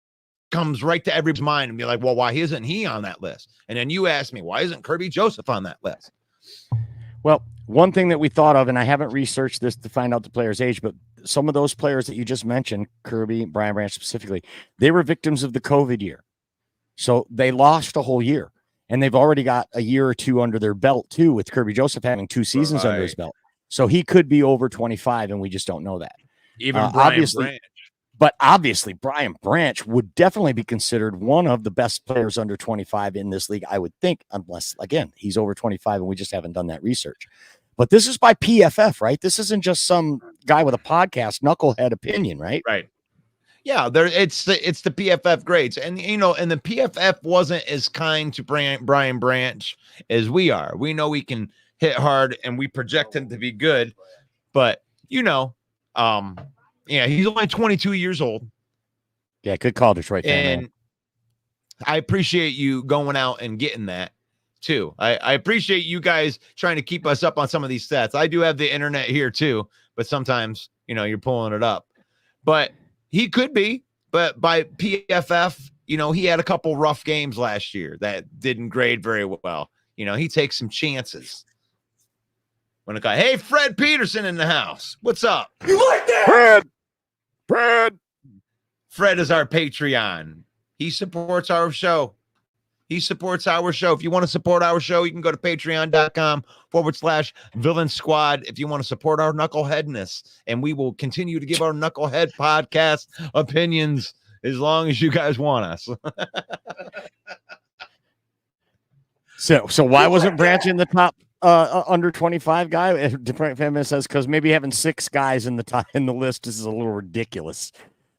comes right to everybody's mind and be like, well, why isn't he on that list? And then you ask me, why isn't Kirby Joseph on that list? Well, one thing that we thought of, and I haven't researched this to find out the player's age, but some of those players that you just mentioned, Kirby, Brian Branch specifically, they were victims of the COVID year. So they lost a whole year, and they've already got a year or 2 under their belt too, with Kirby Joseph having 2 seasons under his belt. So he could be over 25, and we just don't know that. Even Brian Branch. But obviously, Brian Branch would definitely be considered one of the best players under 25 in this league, I would think, unless, again, he's over 25 and we just haven't done that research. But this is by PFF, right? This isn't just some guy with a podcast, knucklehead opinion, right? Right. Yeah, it's the PFF grades. And, and the PFF wasn't as kind to Brian Branch as we are. We know he can hit hard and we project him to be good. But, yeah, he's only 22 years old. Yeah, good call, Detroit fan. And I appreciate you going out and getting that too. I appreciate you guys trying to keep us up on some of these stats. I do have the internet here too, but sometimes, you're pulling it up. But he could be, but by PFF, he had a couple rough games last year that didn't grade very well. He takes some chances. When a guy, hey, Fred Peterson in the house. What's up? You like that? Fred. Fred is our Patreon. He supports our show. If you want to support our show, you can go to patreon.com/Villain Squad. If you want to support our knuckleheadness, and we will continue to give our knucklehead podcast opinions as long as you guys want us. So why wasn't Branch in the top under 25 guy? Different family says because maybe having 6 guys in the list is a little ridiculous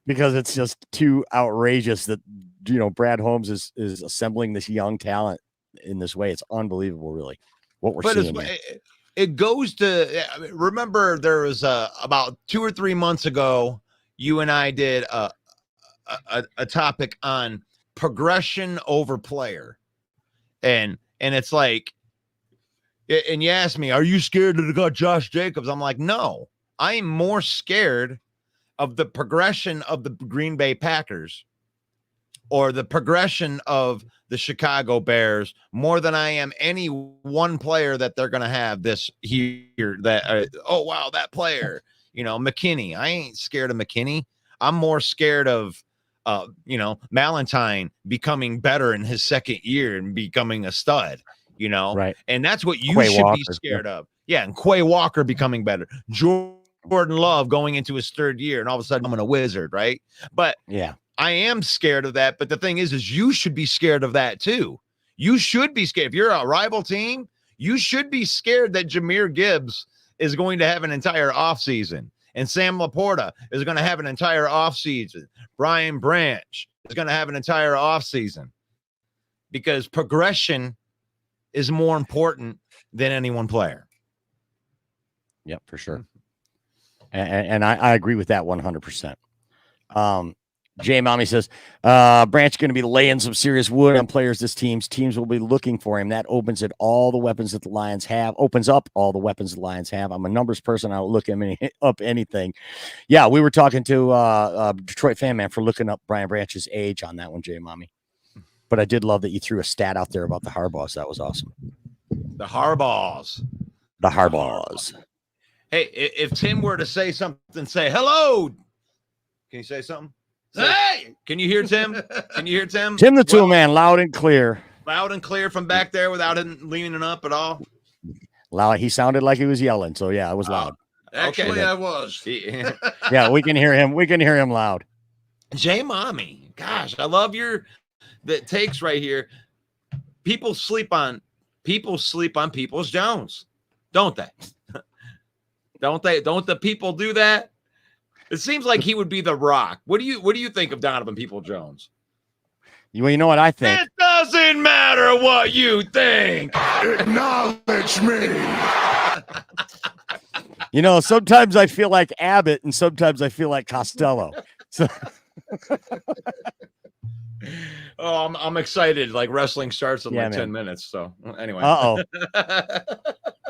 because it's just too outrageous that Brad Holmes is assembling this young talent in this way. It's unbelievable, really, what we're seeing. It goes to remember there was about 2 or 3 months ago, you and I did a topic on progression over player, and it's like. And you asked me, are you scared that it got Josh Jacobs? I'm like, no, I am more scared of the progression of the Green Bay Packers or the progression of the Chicago Bears more than I am any one player that they're going to have this year that, oh, wow, that player, McKinney. I ain't scared of McKinney. I'm more scared of, Valentine becoming better in his second year and becoming a stud. Right. And that's what you Quay should Walker, be scared of. Yeah. And Quay Walker becoming better. Jordan Love going into his 3rd year, and all of a sudden I'm a wizard, right? But yeah, I am scared of that. But the thing is you should be scared of that too. You should be scared. If you're a rival team, you should be scared that Jahmyr Gibbs is going to have an entire offseason And Sam Laporta is going to have an entire offseason. Brian Branch is going to have an entire offseason because progression is more important than any one player. Yep, for sure. And I agree with that 100%. Jay Mommy says, Branch going to be laying some serious wood on players. Teams will be looking for him. That opens all the weapons that the Lions have. Opens up all the weapons the Lions have. I'm a numbers person. I'll look up anything. Yeah, we were talking to Detroit Fan Man for looking up Brian Branch's age on that one, Jay Mommy. But I did love that you threw a stat out there about the Harbaughs. That was awesome. The Harbaughs. The Harbaughs. Hey, if Tim were to say something, say hello. Can you say something? Hey, can you hear Tim? Can you hear Tim? Tim the Tool Man, loud and clear. Loud and clear from back there without him leaning up at all. Loud. He sounded like he was yelling. So yeah, it was loud. Actually, Okay. I was. Yeah, we can hear him. We can hear him loud. Jay Mommy, gosh, I love the takes right here. People sleep on Peoples Jones, don't they? Don't they? Don't the people do that? It seems like he would be the Rock. What do you think of Donovan Peoples-Jones? Well, you know what I think. It doesn't matter what you think. Acknowledge me. You know, sometimes I feel like Abbott, and sometimes I feel like Costello. So. Oh, I'm excited. Like wrestling starts in 10 minutes. So anyway.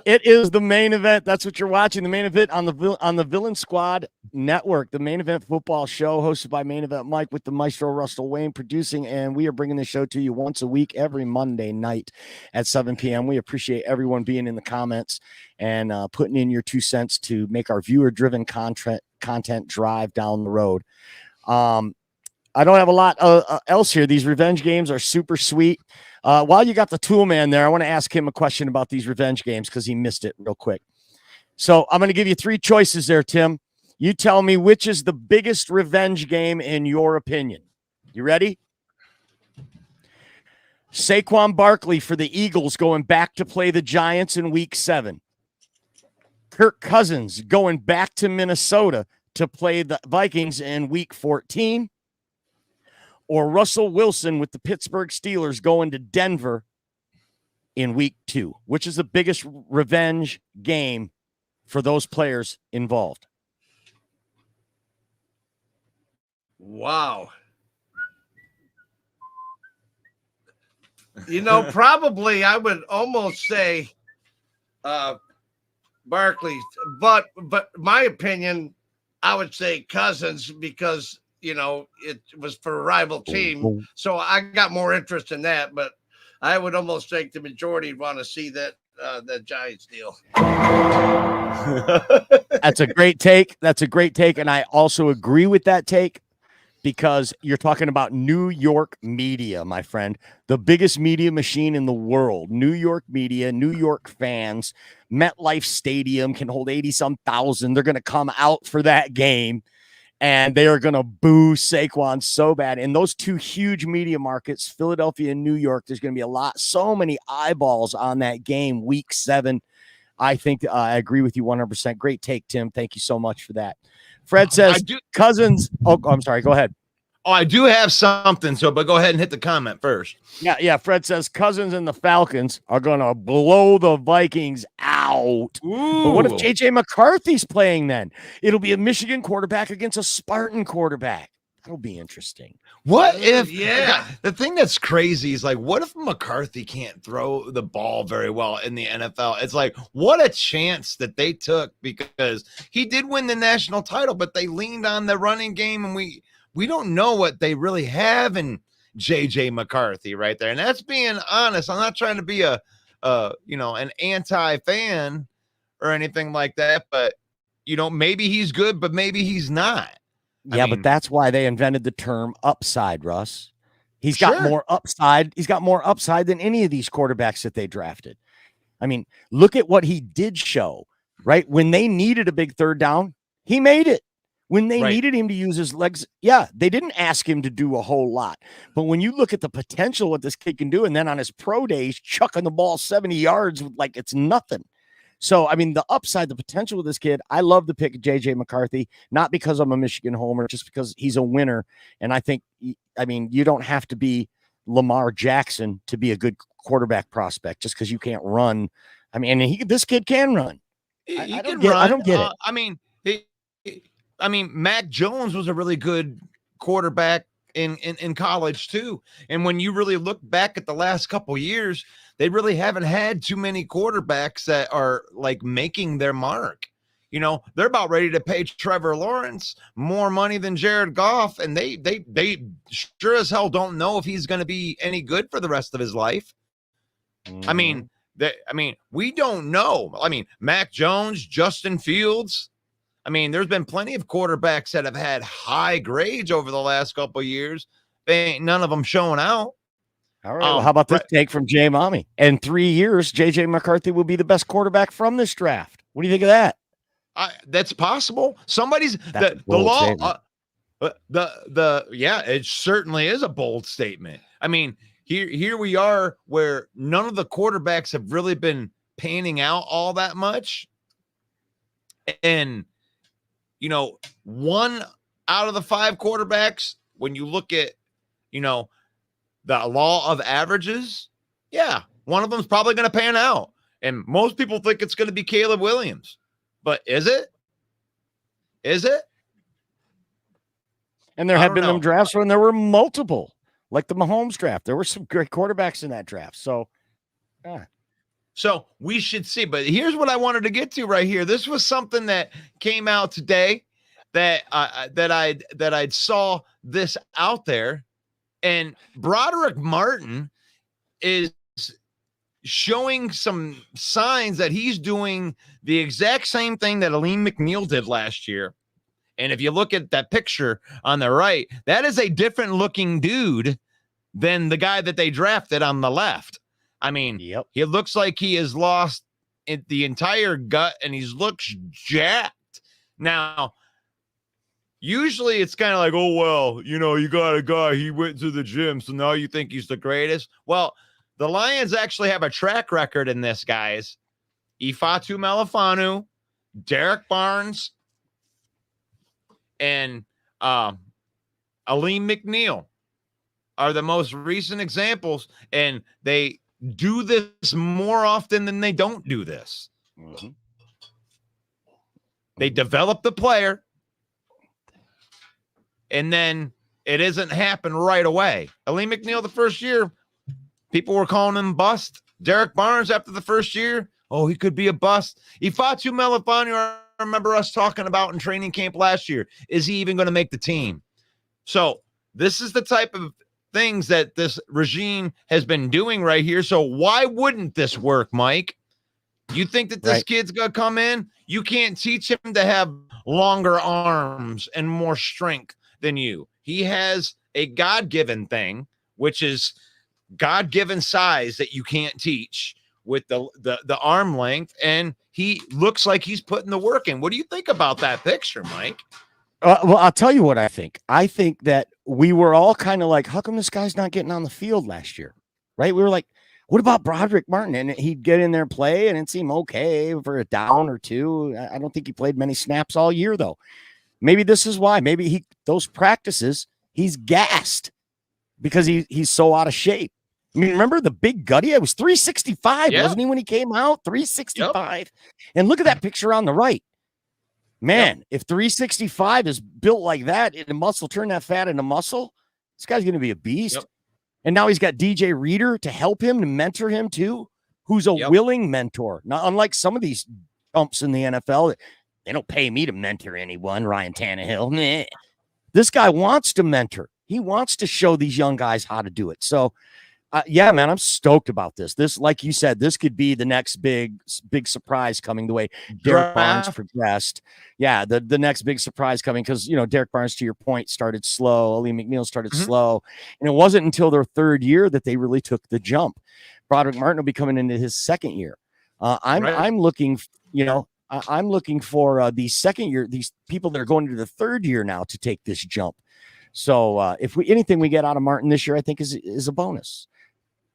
It is the main event. That's what you're watching. The main event on the Villain Squad Network, the main event football show hosted by Main Event Mike with the Maestro Russell Wayne producing. And we are bringing the show to you once a week, every Monday night at 7 p.m. We appreciate everyone being in the comments and putting in your 2 cents to make our viewer driven content drive down the road. I don't have a lot else here. These revenge games are super sweet. While you got the Tool Man there, I want to ask him a question about these revenge games because he missed it real quick. So I'm going to give you 3 choices there, Tim. You tell me which is the biggest revenge game in your opinion. You ready? Saquon Barkley for the Eagles going back to play the Giants in week 7. Kirk Cousins going back to Minnesota to play the Vikings in week 14. Or Russell Wilson with the Pittsburgh Steelers going to Denver in week 2, which is the biggest revenge game for those players involved? Wow. You know, probably I would almost say Barkley, but my opinion, I would say Cousins because you know, it was for a rival team. So I got more interest in that, but I would almost think the majority would want to see that Giants deal. That's a great take. And I also agree with that take because you're talking about New York media, my friend, the biggest media machine in the world. New York media, New York fans, MetLife Stadium can hold 80-some thousand. They're going to come out for that game. And they are going to boo Saquon so bad. In those 2 huge media markets, Philadelphia and New York, there's going to be so many eyeballs on that game, week 7. I think I agree with you 100%. Great take, Tim. Thank you so much for that. Fred says Cousins. Oh, I'm sorry. Go ahead. Oh, I do have something. But go ahead and hit the comment first. Yeah. Fred says Cousins and the Falcons are going to blow the Vikings out. Ooh. But what if J.J. McCarthy's playing then? It'll be a Michigan quarterback against a Spartan quarterback. That'll be interesting. What if, yeah, the thing that's crazy is like, what if McCarthy can't throw the ball very well in the NFL? It's like, what a chance that they took because he did win the national title, but they leaned on the running game and we don't know what they really have in JJ McCarthy right there. And that's being honest. I'm not trying to be an anti-fan or anything like that, but maybe he's good, but maybe he's not. Yeah, but that's why they invented the term upside, Russ. He's got more upside. He's got more upside than any of these quarterbacks that they drafted. I mean, look at what he did show, right? When they needed a big 3rd down, he made it. When they needed him to use his legs, they didn't ask him to do a whole lot. But when you look at the potential what this kid can do, and then on his pro days, chucking the ball 70 yards like it's nothing. So, I mean, the upside, the potential of this kid, I love the pick of JJ McCarthy, not because I'm a Michigan homer, just because he's a winner. And I think, I mean, you don't have to be Lamar Jackson to be a good quarterback prospect just because you can't run. I mean, this kid can run. I don't get it. I mean, Mac Jones was a really good quarterback in college too. And when you really look back at the last couple years, they really haven't had too many quarterbacks that are like making their mark. You know, they're about ready to pay Trevor Lawrence more money than Jared Goff, and they sure as hell don't know if he's going to be any good for the rest of his life. I mean, we don't know. I mean, Mac Jones, Justin Fields. I mean, there's been plenty of quarterbacks that have had high grades over the last couple of years. Ain't none of them showing out. All right. Well, how about this take from Jay Mommy? In 3 years, JJ McCarthy will be the best quarterback from this draft. What do you think of that? That's possible. Somebody's the law. It certainly is a bold statement. I mean, here we are where none of the quarterbacks have really been panning out all that much. And, you know, 1 out of the 5 quarterbacks, when you look at, you know, the law of averages, one of them's probably going to pan out. And most people think it's going to be Caleb Williams. But is it? Is it? And there have been them drafts when there were multiple, like the Mahomes draft. There were some great quarterbacks in that draft. So, So we should see. But here's what I wanted to get to right here. This was something that came out today that I'd saw this out there. And Broderick Martin is showing some signs that he's doing the exact same thing that Aleem McNeil did last year. And if you look at that picture on the right, that is a different looking dude than the guy that they drafted on the left. I mean, He looks like he has lost the entire gut and he looks jacked. Now, usually it's kind of like, oh, well, you know, you got a guy, he went to the gym, so now you think he's the greatest. Well, the Lions actually have a track record in this, guys. Ifeatu Melifonwu, Derek Barnes, and Aleem McNeil are the most recent examples, and they do this more often than they don't do this. Mm-hmm. They develop the player, and then it doesn't happen right away. Aleem McNeil, the first year, people were calling him bust. Derek Barnes, after the first year, he could be a bust. Ifeatu Melifonwu, I remember us talking about in training camp last year. Is he even going to make the team? So this is the type of things that this regime has been doing right here. So why wouldn't this work, Mike? You think that this kid's going to come in? You can't teach him to have longer arms and more strength than you. He has a God-given thing, which is God-given size that you can't teach with the arm length, and he looks like he's putting the work in. What do you think about that picture, Mike? Well, I'll tell you what I think. I think that we were all kind of like, how come this guy's not getting on the field last year? Right? We were like, what about Broderick Martin? And he'd get in there and play, and it seemed okay for a down or two. I don't think he played many snaps all year, though. Maybe this is why. Maybe those practices, he's gassed because he's so out of shape. I mean, remember the big gutty? It was 365, wasn't he, when he came out? 365. Yep. And look at that picture on the right. Man, if 365 is built like that in a muscle, turn that fat into muscle, this guy's going to be a beast. Yep. And now he's got DJ Reader to help him, to mentor him too, who's a willing mentor. Now, unlike some of these umps in the NFL, they don't pay me to mentor anyone, Ryan Tannehill. Meh. This guy wants to mentor. He wants to show these young guys how to do it. So, man, I'm stoked about this. This, like you said, this could be the next big surprise coming the way Derek Barnes progressed. Yeah, the next big surprise coming because, you know, Derek Barnes, to your point, started slow. Aleem McNeil started slow. And it wasn't until their third year that they really took the jump. Broderick Martin will be coming into his second year. I'm looking, I'm looking for the second year, these people that are going into the third year now to take this jump. So if anything we get out of Martin this year, I think is a bonus.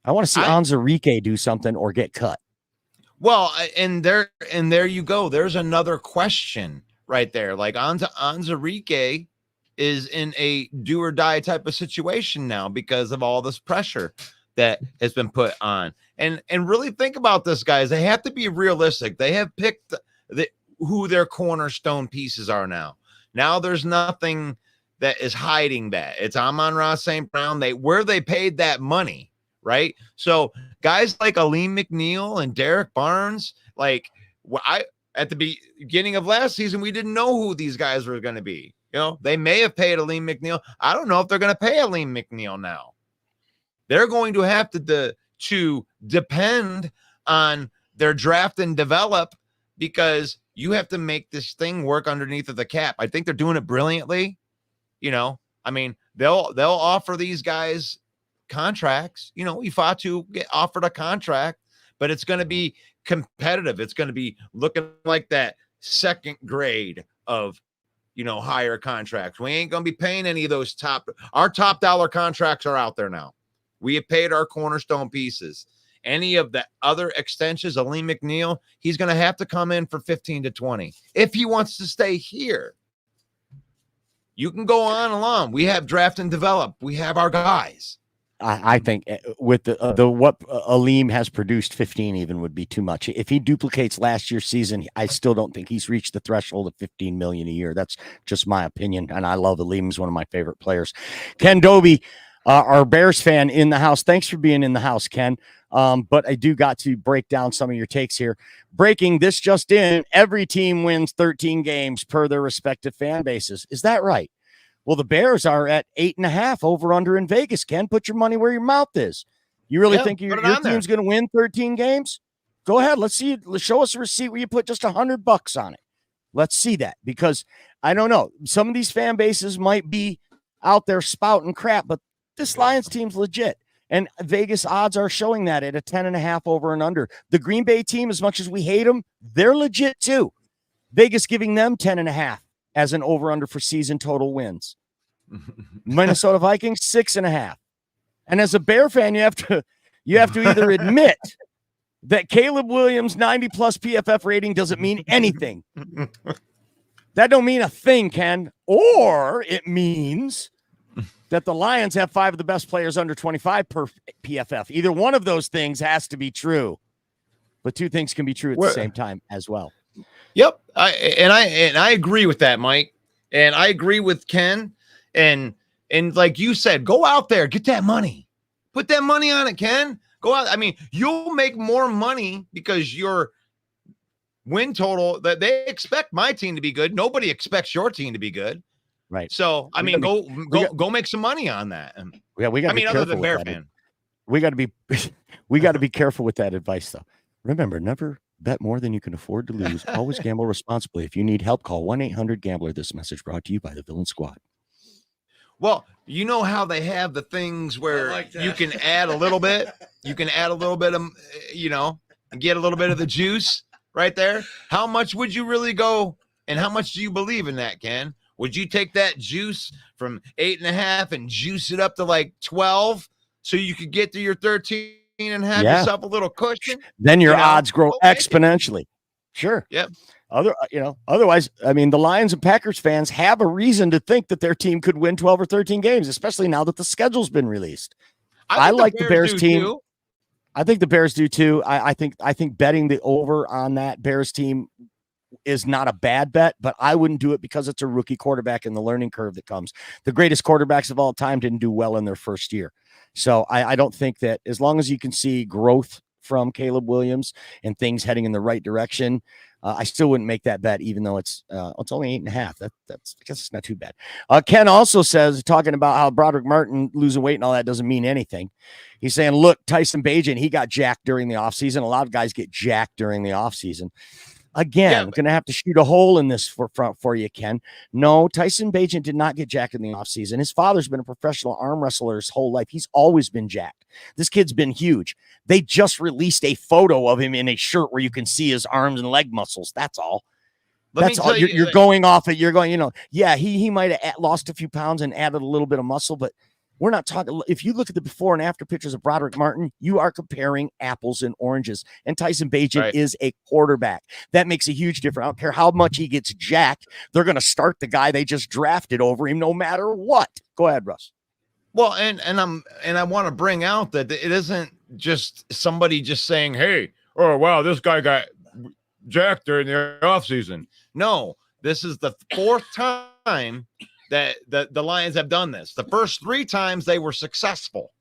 I want to see Anzarike do something or get cut. Well, and there you go. There's another question right there. Like Anzarike is in a do or die type of situation now because of all this pressure that has been put on. And really think about this, guys. They have to be realistic. They have picked who their cornerstone pieces are now. Now there's nothing that is hiding that. It's Amon-Ra St. Brown. Where they paid that money, right? So guys like Aleem McNeil and Derek Barnes, like at the beginning of last season, we didn't know who these guys were going to be. You know, they may have paid Aleem McNeil. I don't know if they're going to pay Aleem McNeil now. They're going to have to depend on their draft and develop, because you have to make this thing work underneath of the cap. I think they're doing it brilliantly. You know, I mean, they'll offer these guys contracts. You know, Ifatu get offered a contract, but it's going to be competitive. It's going to be looking like that second grade of, you know, higher contracts. We ain't going to be paying any of those our top dollar contracts are out there now. We have paid our cornerstone pieces. Any of the other extensions, Aleem McNeil, he's going to have to come in for 15 to 20 if he wants to stay here. You can go on along. We have draft and develop. We have our guys. I think with the what Aleem has produced, 15 even would be too much. If he duplicates last year's season, I still don't think he's reached the threshold of 15 million a year. That's just my opinion, and I love Aleem. He's one of my favorite players. Ken Doby, our Bears fan in the house. Thanks for being in the house, Ken. But I do got to break down some of your takes here. Breaking this just in, every team wins 13 games per their respective fan bases. Is that right? Well, the Bears are at 8.5 over under in Vegas. Ken, put your money where your mouth is. You really think your team's going to win 13 games? Go ahead. Let's see. Let's show us a receipt where you put just $100 on it. Let's see that, because I don't know. Some of these fan bases might be out there spouting crap, but this Lions team's legit. And Vegas odds are showing that at a 10.5 over and under. The Green Bay team, as much as we hate them, they're legit too. Vegas giving them 10.5 as an over under for season total wins. Minnesota Vikings 6.5. And as a Bear fan, you have to either admit that Caleb Williams 90+ PFF rating doesn't mean anything. That don't mean a thing, Ken. Or it means that the Lions have 5 of the best players under 25 per PFF. Either one of those things has to be true, but two things can be true at the same time as well. Yep. I agree with that, Mike. And I agree with Ken. And like you said, go out there, get that money, put that money on it, Ken. Go out. I mean, you'll make more money because your win total that they expect my team to be good. Nobody expects your team to be good. Right. So, I mean, go make some money on that. Yeah, we got to be other careful than Bear fan. We got to be careful with that advice, though. Remember, never bet more than you can afford to lose. Always gamble responsibly. If you need help, call 1-800-GAMBLER. This message brought to you by the Villain Squad. Well, you know how they have the things where you can add a little bit. You can add a little bit of, you know, get a little bit of the juice right there. How much would you really go, and how much do you believe in that, Ken? Would you take that juice from 8.5 and juice it up to like 12 so you could get to your 13 and have yourself a little cushion? Then your odds grow exponentially. Sure. Yep. Otherwise, I mean, the Lions and Packers fans have a reason to think that their team could win 12 or 13 games, especially now that the schedule's been released. I like the Bears team. Too. I think the Bears do too. I think betting the over on that Bears team is not a bad bet, but I wouldn't do it because it's a rookie quarterback and the learning curve that comes. The greatest quarterbacks of all time didn't do well in their first year. So I don't think that, as long as you can see growth from Caleb Williams and things heading in the right direction, I still wouldn't make that bet, even though it's only 8.5. That's I guess it's not too bad. Ken also says, talking about how Broderick Martin losing weight and all that doesn't mean anything. He's saying, look, Tyson Bagent, he got jacked during the offseason. A lot of guys get jacked during the offseason. Again, I'm going to have to shoot a hole in this for you, Ken. No, Tyson Bagent did not get jacked in the offseason. His father's been a professional arm wrestler his whole life. He's always been jacked. This kid's been huge. They just released a photo of him in a shirt where you can see his arms and leg muscles. That's all. That's all. You're going off it. You're going, he might have lost a few pounds and added a little bit of muscle, but We're not talking. If you look at the before and after pictures of Broderick Martin, you are comparing apples and oranges. And Tyson Bagent is a quarterback. That makes a huge difference. I don't care how much he gets jacked. They're going to start the guy they just drafted over him no matter what. Go ahead, Russ. Well, and I want to bring out that it isn't just somebody just saying, hey, oh, wow, this guy got jacked during the offseason. No, this is the fourth time that the Lions have done this. The first 3 times they were successful.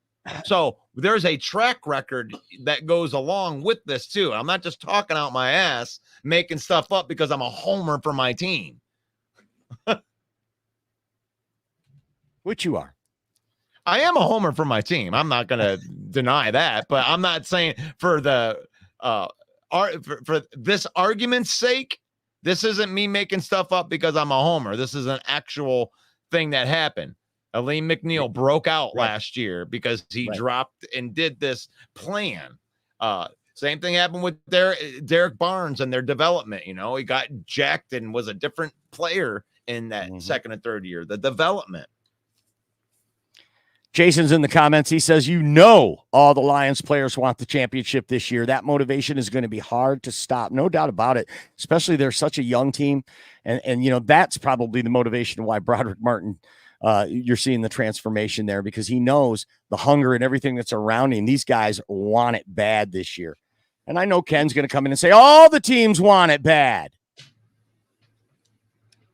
So there's a track record that goes along with this too. I'm not just talking out my ass, making stuff up because I'm a homer for my team. Which you are. I am a homer for my team. I'm not going to deny that, but I'm not saying for the for this argument's sake, this isn't me making stuff up because I'm a homer. This is an actual thing that happened. Aleem McNeil broke out last year because he dropped and did this plan. Same thing happened with Derek Barnes and their development. You know, he got jacked and was a different player in that second and third year, the development. Jason's in the comments. He says, all the Lions players want the championship this year. That motivation is going to be hard to stop. No doubt about it, especially they're such a young team. And that's probably the motivation why Broderick Martin, you're seeing the transformation there, because he knows the hunger and everything that's around him. These guys want it bad this year. And I know Ken's going to come in and say, all the teams want it bad.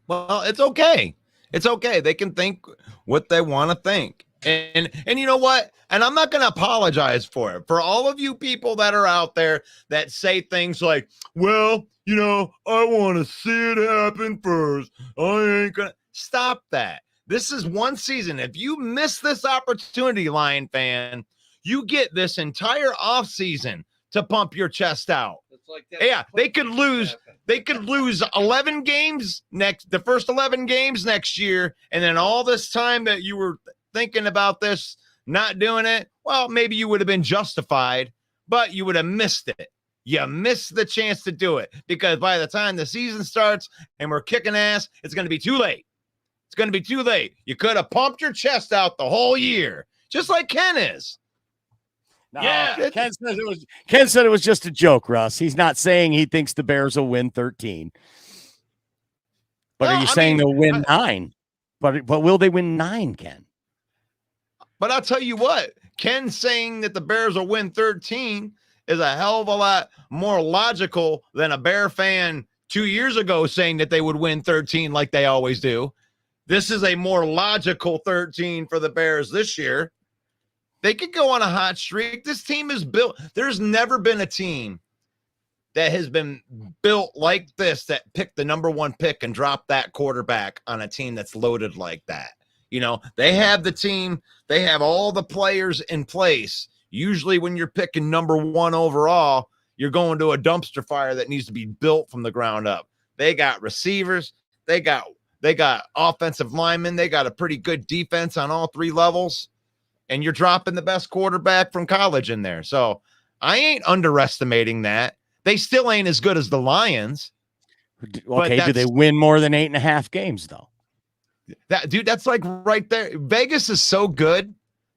Well, it's okay. It's okay. They can think what they want to think. And you know what? And I'm not going to apologize for it. For all of you people that are out there that say things like, well, I want to see it happen first. I ain't going to stop that. This is one season. If you miss this opportunity, Lion fan, you get this entire offseason to pump your chest out. Like that. Yeah, they could lose 11 games the first 11 games next year, and then all this time that you were thinking about this, not doing it, well, maybe you would have been justified, but you would have missed it. You missed the chance to do it, because by the time the season starts and we're kicking ass, it's going to be too late. It's going to be too late. You could have pumped your chest out the whole year, just like Ken is. No, yeah, Ken said it was just a joke, Russ. He's not saying he thinks the Bears will win 13. But are you saying they'll win 9? But will they win 9, Ken? But I'll tell you what, Ken saying that the Bears will win 13 is a hell of a lot more logical than a Bear fan 2 years ago saying that they would win 13 like they always do. This is a more logical 13 for the Bears this year. They could go on a hot streak. This team is built. There's never been a team that has been built like this, that picked the number 1 pick and dropped that quarterback on a team that's loaded like that. They have the team. They have all the players in place. Usually when you're picking number 1 overall, you're going to a dumpster fire that needs to be built from the ground up. They got receivers. They got offensive linemen. They got a pretty good defense on all 3 levels. And you're dropping the best quarterback from college in there. So I ain't underestimating that. They still ain't as good as the Lions. Okay, do they win more than 8.5 games, though? That's like right there. Vegas is so good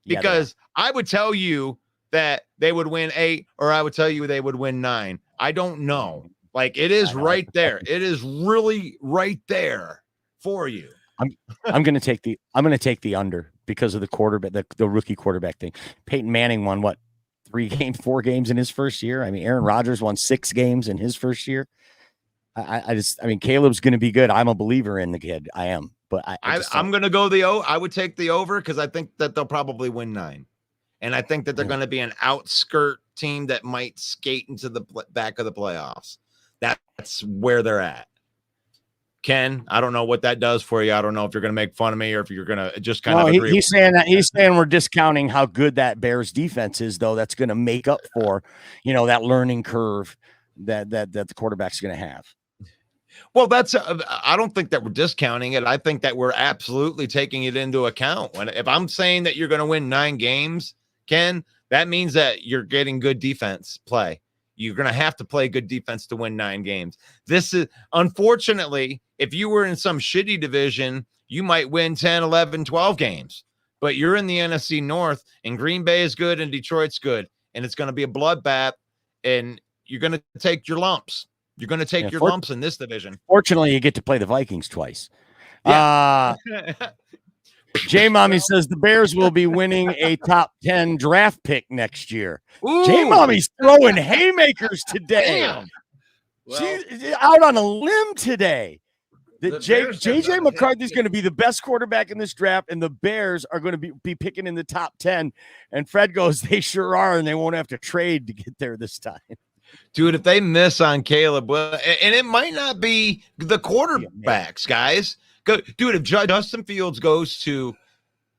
because I would tell you that they would win 8, or I would tell you they would win 9. I don't know. Like, it is right there. It is really right there for you. I'm going to take the under because of the quarterback, the rookie quarterback thing. Peyton Manning won 4 games in his first year. I mean, Aaron Rodgers won 6 games in his first year. I mean, Caleb's going to be good. I'm a believer in the kid. I am, but I'm going to go I would take the over, because I think that they'll probably win 9. And I think that they're going to be an outskirt team that might skate into the back of the playoffs. That's where they're at. Ken, I don't know what that does for you. I don't know if you're going to make fun of me or if you're going to just kind of agree. He's saying we're discounting how good that Bears defense is, though. That's going to make up for, that learning curve that the quarterback's going to have. Well, I don't think that we're discounting it. I think that we're absolutely taking it into account. If I'm saying that you're going to win 9 games, Ken, that means that you're getting good defense play. You're going to have to play good defense to win 9 games. This is, unfortunately, if you were in some shitty division, you might win 10, 11, 12 games. but you're in the NFC North, and Green Bay is good and Detroit's good, and it's going to be a bloodbath, and you're going to take your lumps. You're going to take your lumps in this division. Fortunately, you get to play the Vikings twice. Yeah. J Mommy says the Bears will be winning a top 10 draft pick next year. J Mommy's throwing haymakers today. Damn. Well, She's out on a limb today. That Bears have JJ not McCarthy's hit- going to be the best quarterback in this draft, and the Bears are going to be picking in the top 10. And Fred goes, they sure are, and they won't have to trade to get there this time. Dude, if they miss on Caleb, and it might not be the quarterbacks, guys. Dude, if Justin Fields goes to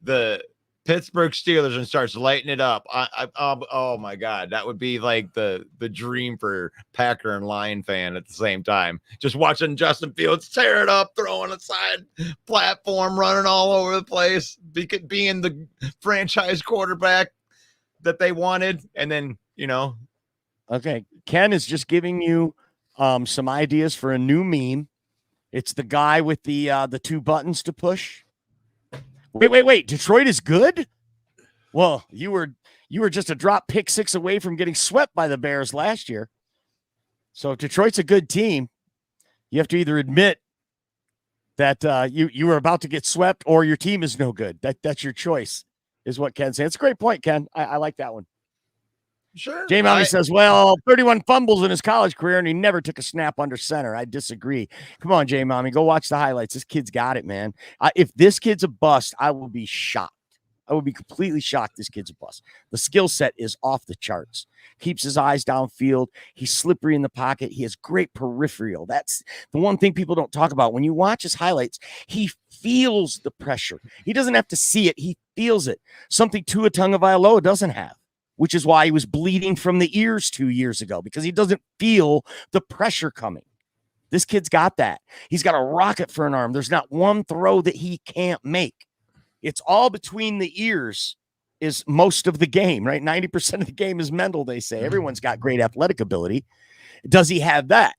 the Pittsburgh Steelers and starts lighting it up, oh my God, that would be like the dream for Packer and Lion fan at the same time. Just watching Justin Fields tear it up, throwing a side platform, running all over the place, being the franchise quarterback that they wanted, and then Okay, Ken is just giving you some ideas for a new meme. It's the guy with the two buttons to push. Wait. Detroit is good? Well, you were just a drop pick 6 away from getting swept by the Bears last year. So if Detroit's a good team, you have to either admit that you were about to get swept or your team is no good. That's your choice, is what Ken's saying. It's a great point, Ken. I like that one. Sure. J Mommy says, well, 31 fumbles in his college career, and he never took a snap under center. I disagree. Come on, J Mommy, go watch the highlights. This kid's got it, man. If this kid's a bust, I will be shocked. I would be completely shocked this kid's a bust. The skill set is off the charts. Keeps his eyes downfield. He's slippery in the pocket. He has great peripheral. That's the one thing people don't talk about. When you watch his highlights, he feels the pressure. He doesn't have to see it. He feels it. Something Tua Tagovailoa doesn't have, which is why he was bleeding from the ears 2 years ago, because he doesn't feel the pressure coming. This kid's got that. He's got a rocket for an arm. There's not one throw that he can't make. It's all between the ears is most of the game, right? 90% of the game is mental, they say. Everyone's got great athletic ability. Does he have that?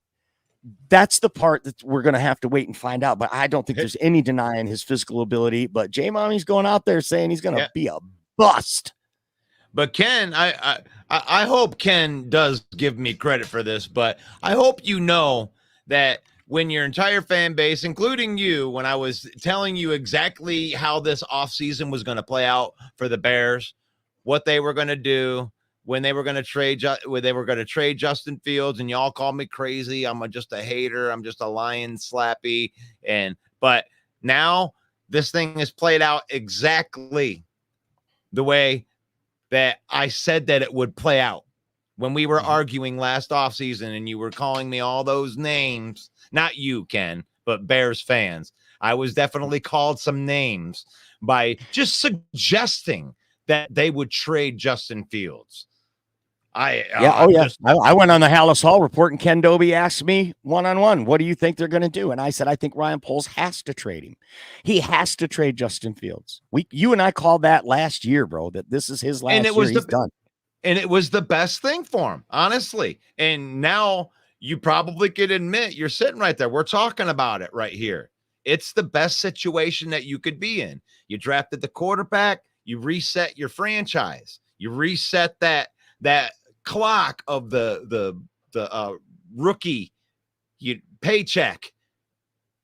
That's the part that we're going to have to wait and find out. But I don't think there's any denying his physical ability. But J Mommy's going out there saying he's going to be a bust. But Ken, I hope Ken does give me credit for this, but I hope you know that when your entire fan base, including you, when I was telling you exactly how this offseason was going to play out for the Bears, what they were going to do, when they were going to trade Justin Fields, and y'all called me crazy. I'm just a hater. I'm just a lion slappy. But now this thing is played out exactly the way that I said that it would play out when we were arguing last offseason, and you were calling me all those names. Not you, Ken, but Bears fans. I was definitely called some names by just suggesting that they would trade Justin Fields. I went on the Hallis Hall report, and Ken Dobie asked me one-on-one, what do you think they're going to do? And I said, I think Ryan Poles has to trade him. He has to trade Justin Fields. You and I called that last year, bro, that this is his last year. He's done. And it was the best thing for him, honestly. And now you probably could admit you're sitting right there. We're talking about it right here. It's the best situation that you could be in. You drafted the quarterback. You reset your franchise. You reset that clock of the rookie paycheck.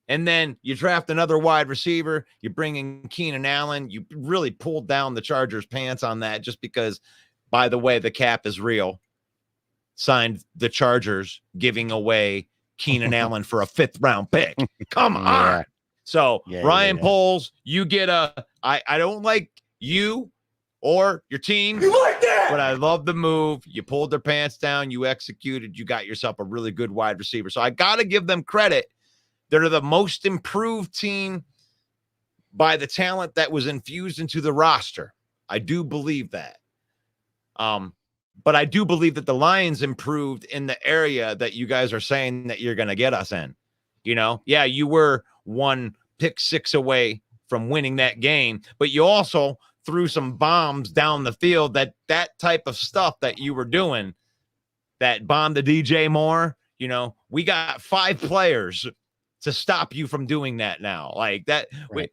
And then you draft another wide receiver. You bring in Keenan Allen. You really pulled down the Chargers' pants on that, just because, by the way, the cap is real. Signed the Chargers, giving away Keenan Allen for a 5th round pick. Come on. So Ryan Poles, you get I don't like you or your team. You like that? But I love the move. You pulled their pants down. You executed. You got yourself a really good wide receiver. So I got to give them credit. They're the most improved team by the talent that was infused into the roster. I do believe that. But I do believe that the Lions improved in the area that you guys are saying that you're going to get us in. You were 1 pick 6 away from winning that game, but you also threw some bombs down the field. That type of stuff that you were doing, that bomb to DJ Moore, we got 5 players to stop you from doing that now. Like that. Right.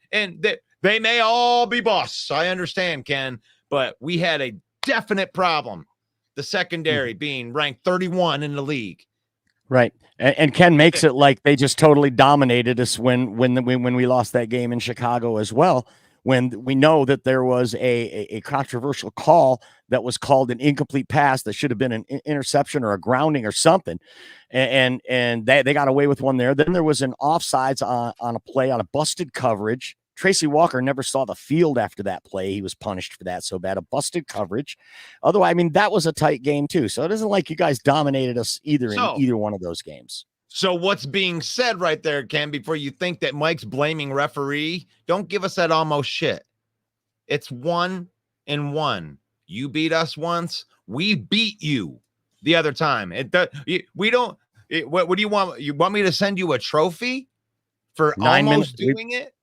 They may all be busts. I understand, Ken, but we had a definite problem. The secondary being ranked 31 in the league. Right. And Ken makes it like they just totally dominated us when we lost that game in Chicago as well. When we know that there was a controversial call that was called an incomplete pass that should have been an interception or a grounding or something. And they got away with one there. Then there was an offsides on a play on a busted coverage. Tracy Walker never saw the field after that play. He was punished for that so bad. A busted coverage. Otherwise, I mean, that was a tight game too. So it isn't like you guys dominated us in either one of those games. So what's being said right there, Ken, before you think that Mike's blaming referee, don't give us that almost shit. It's 1-1. You beat us once. We beat you the other time. What do you want? You want me to send you a trophy for 9 almost minutes doing it?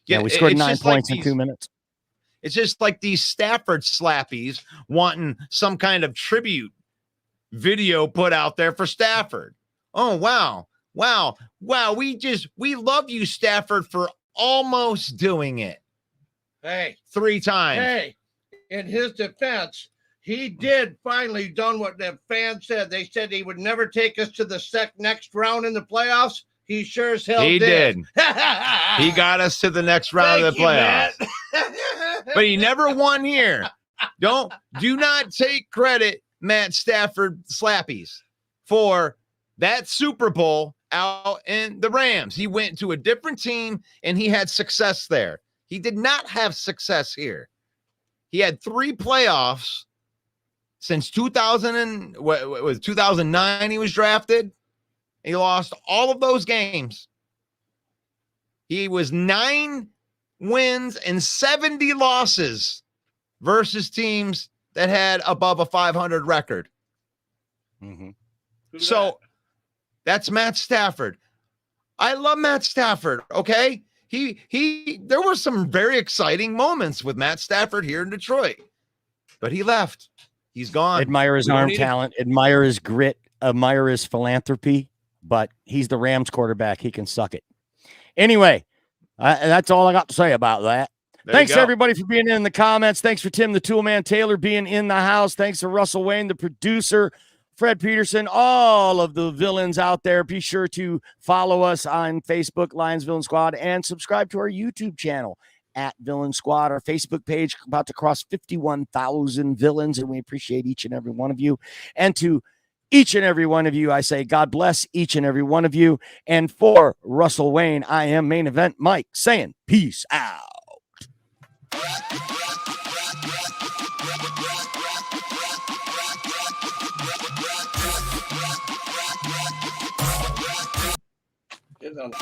Yeah, we scored 9 points in 2 minutes. It's just like these Stafford slappies wanting some kind of tribute video put out there for Stafford. Oh, wow. We love you, Stafford, for almost doing it. Hey, 3 times. Hey, in his defense, he did finally done what the fans said. They said he would never take us to the next round in the playoffs. He sure as hell did. He got us to the next round of the playoffs. But he never won here. Do not take credit, Matt Stafford slappies, for that Super Bowl out in the Rams. He went to a different team and he had success there. He did not have success here. He had 3 playoffs since 2009 he was drafted. He lost all of those games. He was 9 wins and 70 losses versus teams that had above a 500 record. Mm-hmm. So that's Matt Stafford. I love Matt Stafford. Okay. There were some very exciting moments with Matt Stafford here in Detroit, but he left. He's gone. Admire his arm talent, admire his grit, admire his philanthropy, but he's the Rams quarterback. He can suck it. Anyway, that's all I got to say about that. Thanks, everybody, for being in the comments. Thanks for Tim the Toolman Taylor being in the house. Thanks to Russell Wayne, the producer, Fred Peterson, all of the villains out there. Be sure to follow us on Facebook, Lions Villain Squad, and subscribe to our YouTube channel at Villain Squad. Our Facebook page about to cross 51,000 villains, and we appreciate each and every one of you. And to each and every one of you, I say God bless each and every one of you. And for Russell Wayne, I am Main Event Mike saying peace out. It's on the